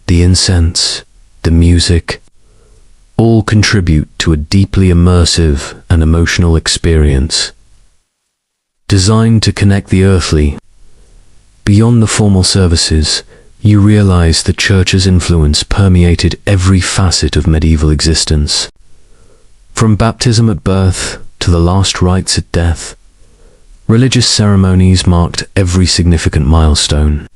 the incense, the music, all contribute to a deeply immersive and emotional experience, designed to connect the earthly. Beyond the formal services, you realize the Church's influence permeated every facet of medieval existence. From baptism at birth to the last rites at death, religious ceremonies marked every significant milestone.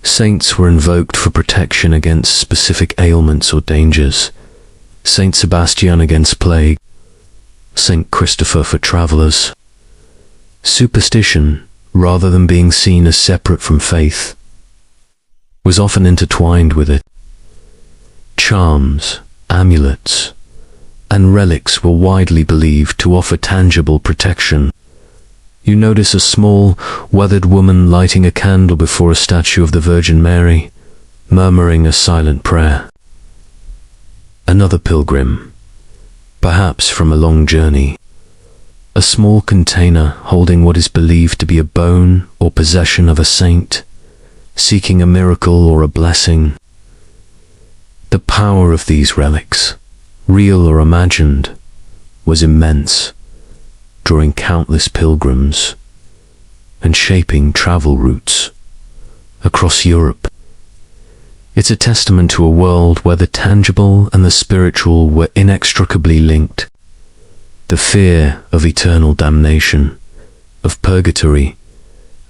Saints were invoked for protection against specific ailments or dangers. Saint Sebastian against plague, Saint Christopher for travelers. Superstition, rather than being seen as separate from faith, was often intertwined with it. Charms, amulets, and relics were widely believed to offer tangible protection. You notice a small, weathered woman lighting a candle before a statue of the Virgin Mary, murmuring a silent prayer. Another pilgrim, perhaps from a long journey, a small container holding what is believed to be a bone or possession of a saint, seeking a miracle or a blessing. The power of these relics, real or imagined, was immense, drawing countless pilgrims and shaping travel routes across Europe. It's a testament to a world where the tangible and the spiritual were inextricably linked. The fear of eternal damnation, of purgatory,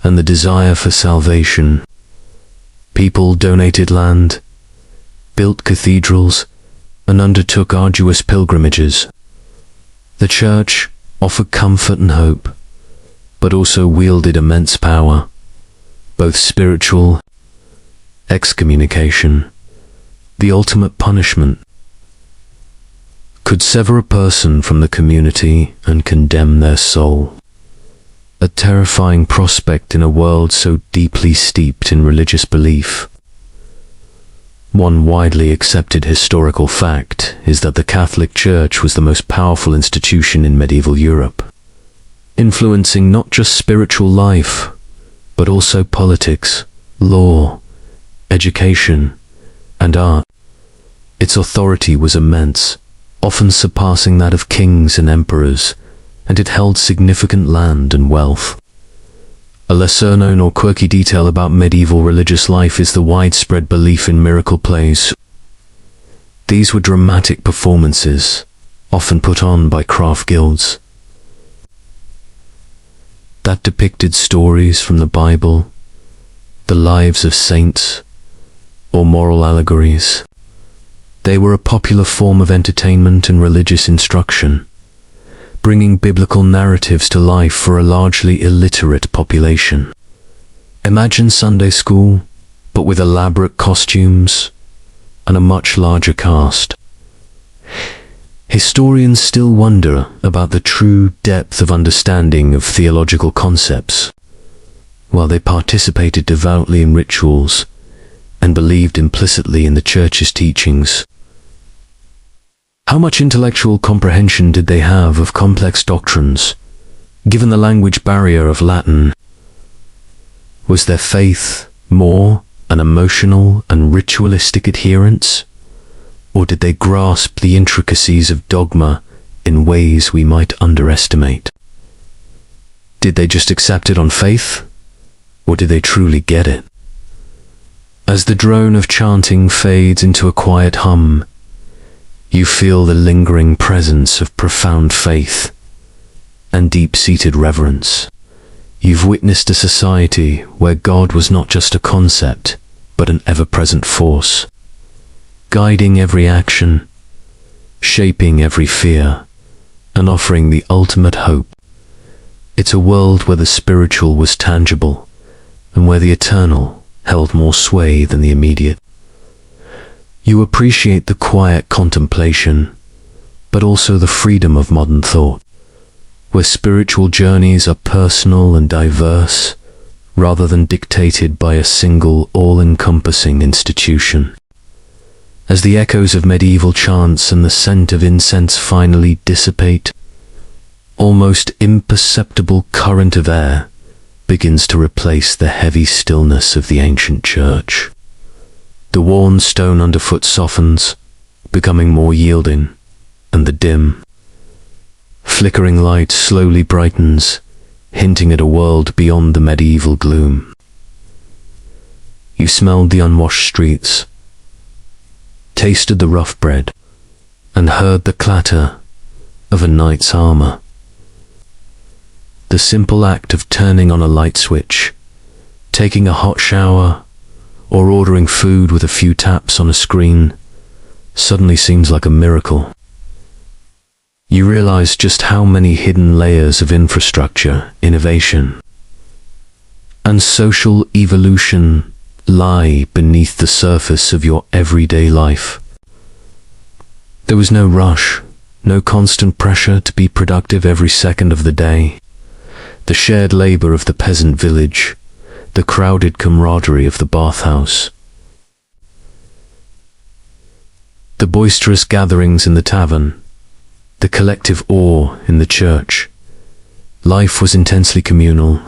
and the desire for salvation. People donated land, built cathedrals, and undertook arduous pilgrimages. The Church offered comfort and hope, but also wielded immense power, both spiritual, excommunication, the ultimate punishment, could sever a person from the community and condemn their soul. A terrifying prospect in a world so deeply steeped in religious belief. One widely accepted historical fact is that the Catholic Church was the most powerful institution in medieval Europe, influencing not just spiritual life, but also politics, law, education, and art. Its authority was immense, often surpassing that of kings and emperors, and it held significant land and wealth. A lesser-known or quirky detail about medieval religious life is the widespread belief in miracle plays. These were dramatic performances, often put on by craft guilds, that depicted stories from the Bible, the lives of saints, or moral allegories. They were a popular form of entertainment and religious instruction, bringing biblical narratives to life for a largely illiterate population. Imagine Sunday school, but with elaborate costumes and a much larger cast. Historians still wonder about the true depth of understanding of theological concepts. While they participated devoutly in rituals and believed implicitly in the Church's teachings, how much intellectual comprehension did they have of complex doctrines, given the language barrier of Latin? Was their faith more an emotional and ritualistic adherence, or did they grasp the intricacies of dogma in ways we might underestimate? Did they just accept it on faith, or did they truly get it? As the drone of chanting fades into a quiet hum, You feel the lingering presence of profound faith and deep-seated reverence. You've witnessed a society where God was not just a concept, but an ever-present force, guiding every action, shaping every fear, and offering the ultimate hope. It's a world where the spiritual was tangible, and where the eternal held more sway than the immediate. You appreciate the quiet contemplation, but also the freedom of modern thought, where spiritual journeys are personal and diverse, rather than dictated by a single all-encompassing institution. As the echoes of medieval chants and the scent of incense finally dissipate, almost imperceptible current of air begins to replace the heavy stillness of the ancient church. The worn stone underfoot softens, becoming more yielding, and the dim, flickering light slowly brightens, hinting at a world beyond the medieval gloom. You smelled the unwashed streets, tasted the rough bread, and heard the clatter of a knight's armor. The simple act of turning on a light switch, taking a hot shower, or ordering food with a few taps on a screen suddenly seems like a miracle. You realize just how many hidden layers of infrastructure, innovation, and social evolution lie beneath the surface of your everyday life. There was no rush, no constant pressure to be productive every second of the day. The shared labor of the peasant village, the crowded camaraderie of the bathhouse, the boisterous gatherings in the tavern, the collective awe in the church. Life was intensely communal.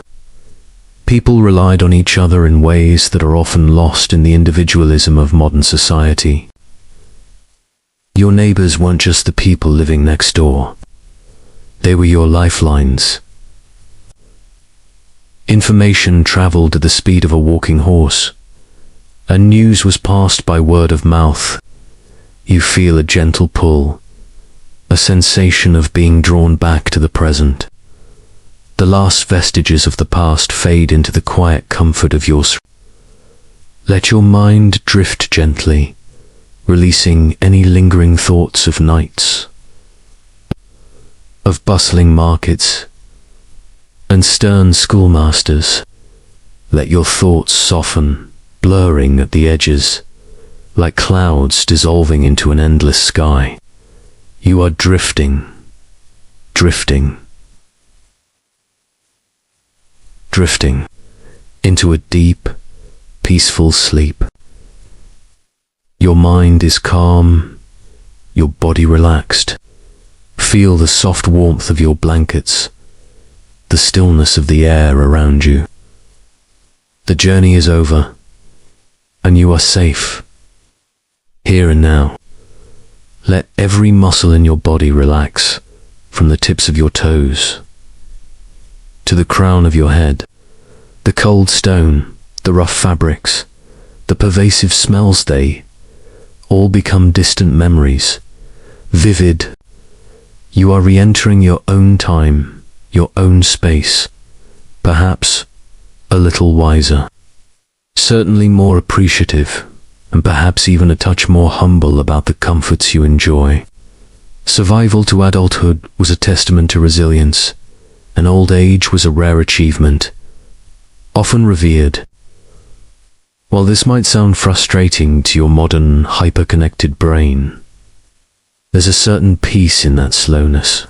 People relied on each other in ways that are often lost in the individualism of modern society. Your neighbors weren't just the people living next door. They were your lifelines. Information traveled at the speed of a walking horse, and news was passed by word of mouth. You feel a gentle pull, a sensation of being drawn back to the present. The last vestiges of the past fade into the quiet comfort of yours. Let your mind drift gently, releasing any lingering thoughts of nights, of bustling markets, and stern schoolmasters. Let your thoughts soften, blurring at the edges, like clouds dissolving into an endless sky. You are drifting, drifting, drifting into a deep, peaceful sleep. Your mind is calm, your body relaxed. Feel the soft warmth of your blankets, the stillness of the air around you. The journey is over, and you are safe, here and now. Let every muscle in your body relax, from the tips of your toes to the crown of your head. The cold stone, the rough fabrics, the pervasive smells, they all become distant memories, vivid. You are re-entering your own time, your own space, perhaps a little wiser, certainly more appreciative, and perhaps even a touch more humble about the comforts you enjoy. Survival to adulthood was a testament to resilience, and old age was a rare achievement, often revered. While this might sound frustrating to your modern, hyper-connected brain, there's a certain peace in that slowness.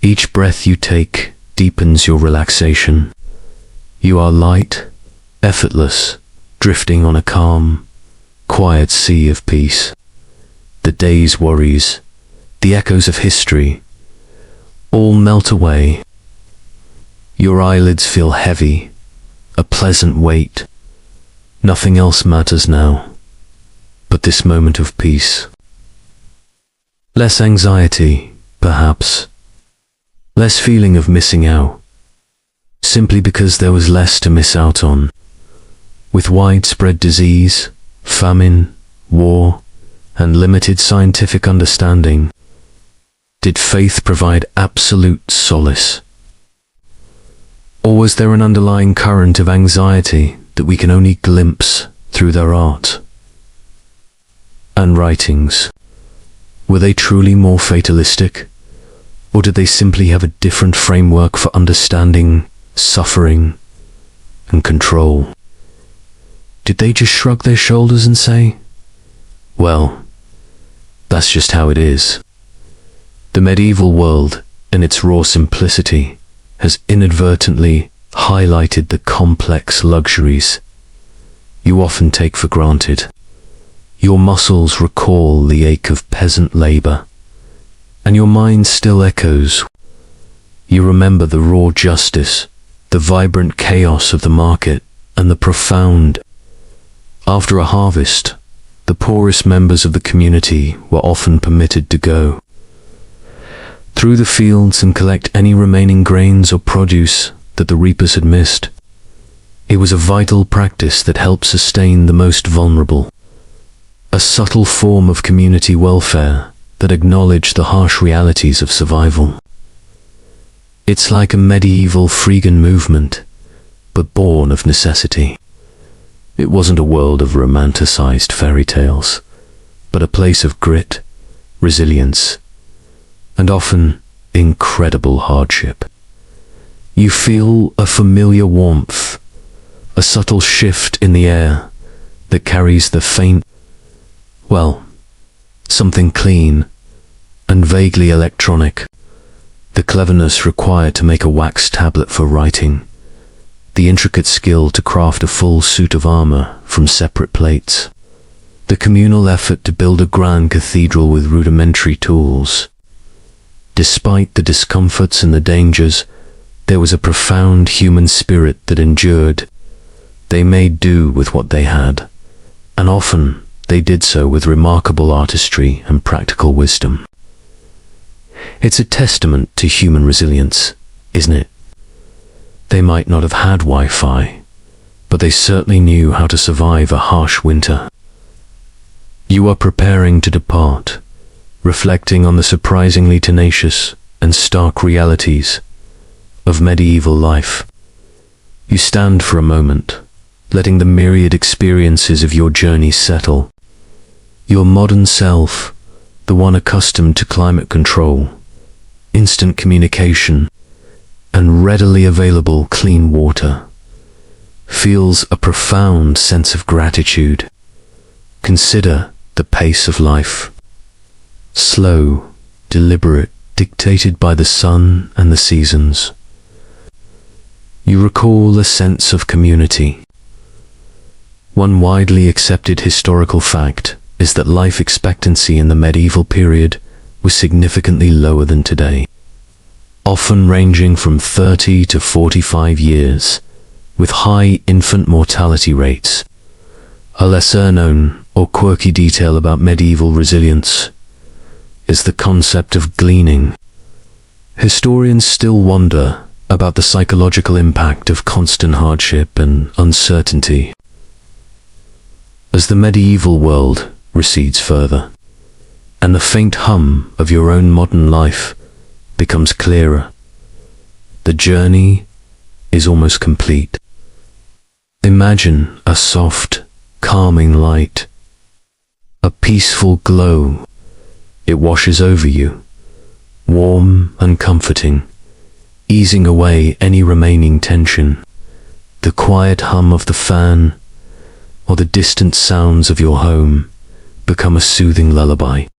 Each breath you take deepens your relaxation. You are light, effortless, drifting on a calm, quiet sea of peace. The day's worries, the echoes of history, all melt away. Your eyelids feel heavy, a pleasant weight. Nothing else matters now but this moment of peace. Less anxiety, perhaps. Less feeling of missing out, simply because there was less to miss out on. With widespread disease, famine, war, and limited scientific understanding, did faith provide absolute solace? Or was there an underlying current of anxiety that we can only glimpse through their art and writings? Were they truly more fatalistic, or did they simply have a different framework for understanding suffering and control? Did they just shrug their shoulders and say, well, that's just how it is? The medieval world, in its raw simplicity, has inadvertently highlighted the complex luxuries you often take for granted. Your muscles recall the ache of peasant labor, and your mind still echoes. You remember the raw justice, the vibrant chaos of the market, and the profound. After a harvest, the poorest members of the community were often permitted to go through the fields and collect any remaining grains or produce that the reapers had missed. It was a vital practice that helped sustain the most vulnerable, a subtle form of community welfare that acknowledged the harsh realities of survival. It's like a medieval freegan movement, but born of necessity. It wasn't a world of romanticized fairy tales, but a place of grit, resilience, and often incredible hardship. You feel a familiar warmth, a subtle shift in the air that carries the faint, well, something clean and vaguely electronic, the cleverness required to make a wax tablet for writing, the intricate skill to craft a full suit of armor from separate plates, the communal effort to build a grand cathedral with rudimentary tools. Despite the discomforts and the dangers, there was a profound human spirit that endured. They made do with what they had, and often they did so with remarkable artistry and practical wisdom. It's a testament to human resilience, isn't it? They might not have had Wi-Fi, but they certainly knew how to survive a harsh winter. You are preparing to depart, reflecting on the surprisingly tenacious and stark realities of medieval life. You stand for a moment, letting the myriad experiences of your journey settle. Your modern self, the one accustomed to climate control, instant communication, and readily available clean water, feels a profound sense of gratitude. Consider the pace of life. Slow, deliberate, dictated by the sun and the seasons. You recall a sense of community. One widely accepted historical fact is that life expectancy in the medieval period was significantly lower than today, often ranging from 30 to 45 years, with high infant mortality rates. A lesser-known or quirky detail about medieval resilience is the concept of gleaning. Historians still wonder about the psychological impact of constant hardship and uncertainty. As the medieval world recedes further, and the faint hum of your own modern life becomes clearer, the journey is almost complete. Imagine a soft, calming light, a peaceful glow. It washes over you, warm and comforting, easing away any remaining tension. The quiet hum of the fan or the distant sounds of your home become a soothing lullaby.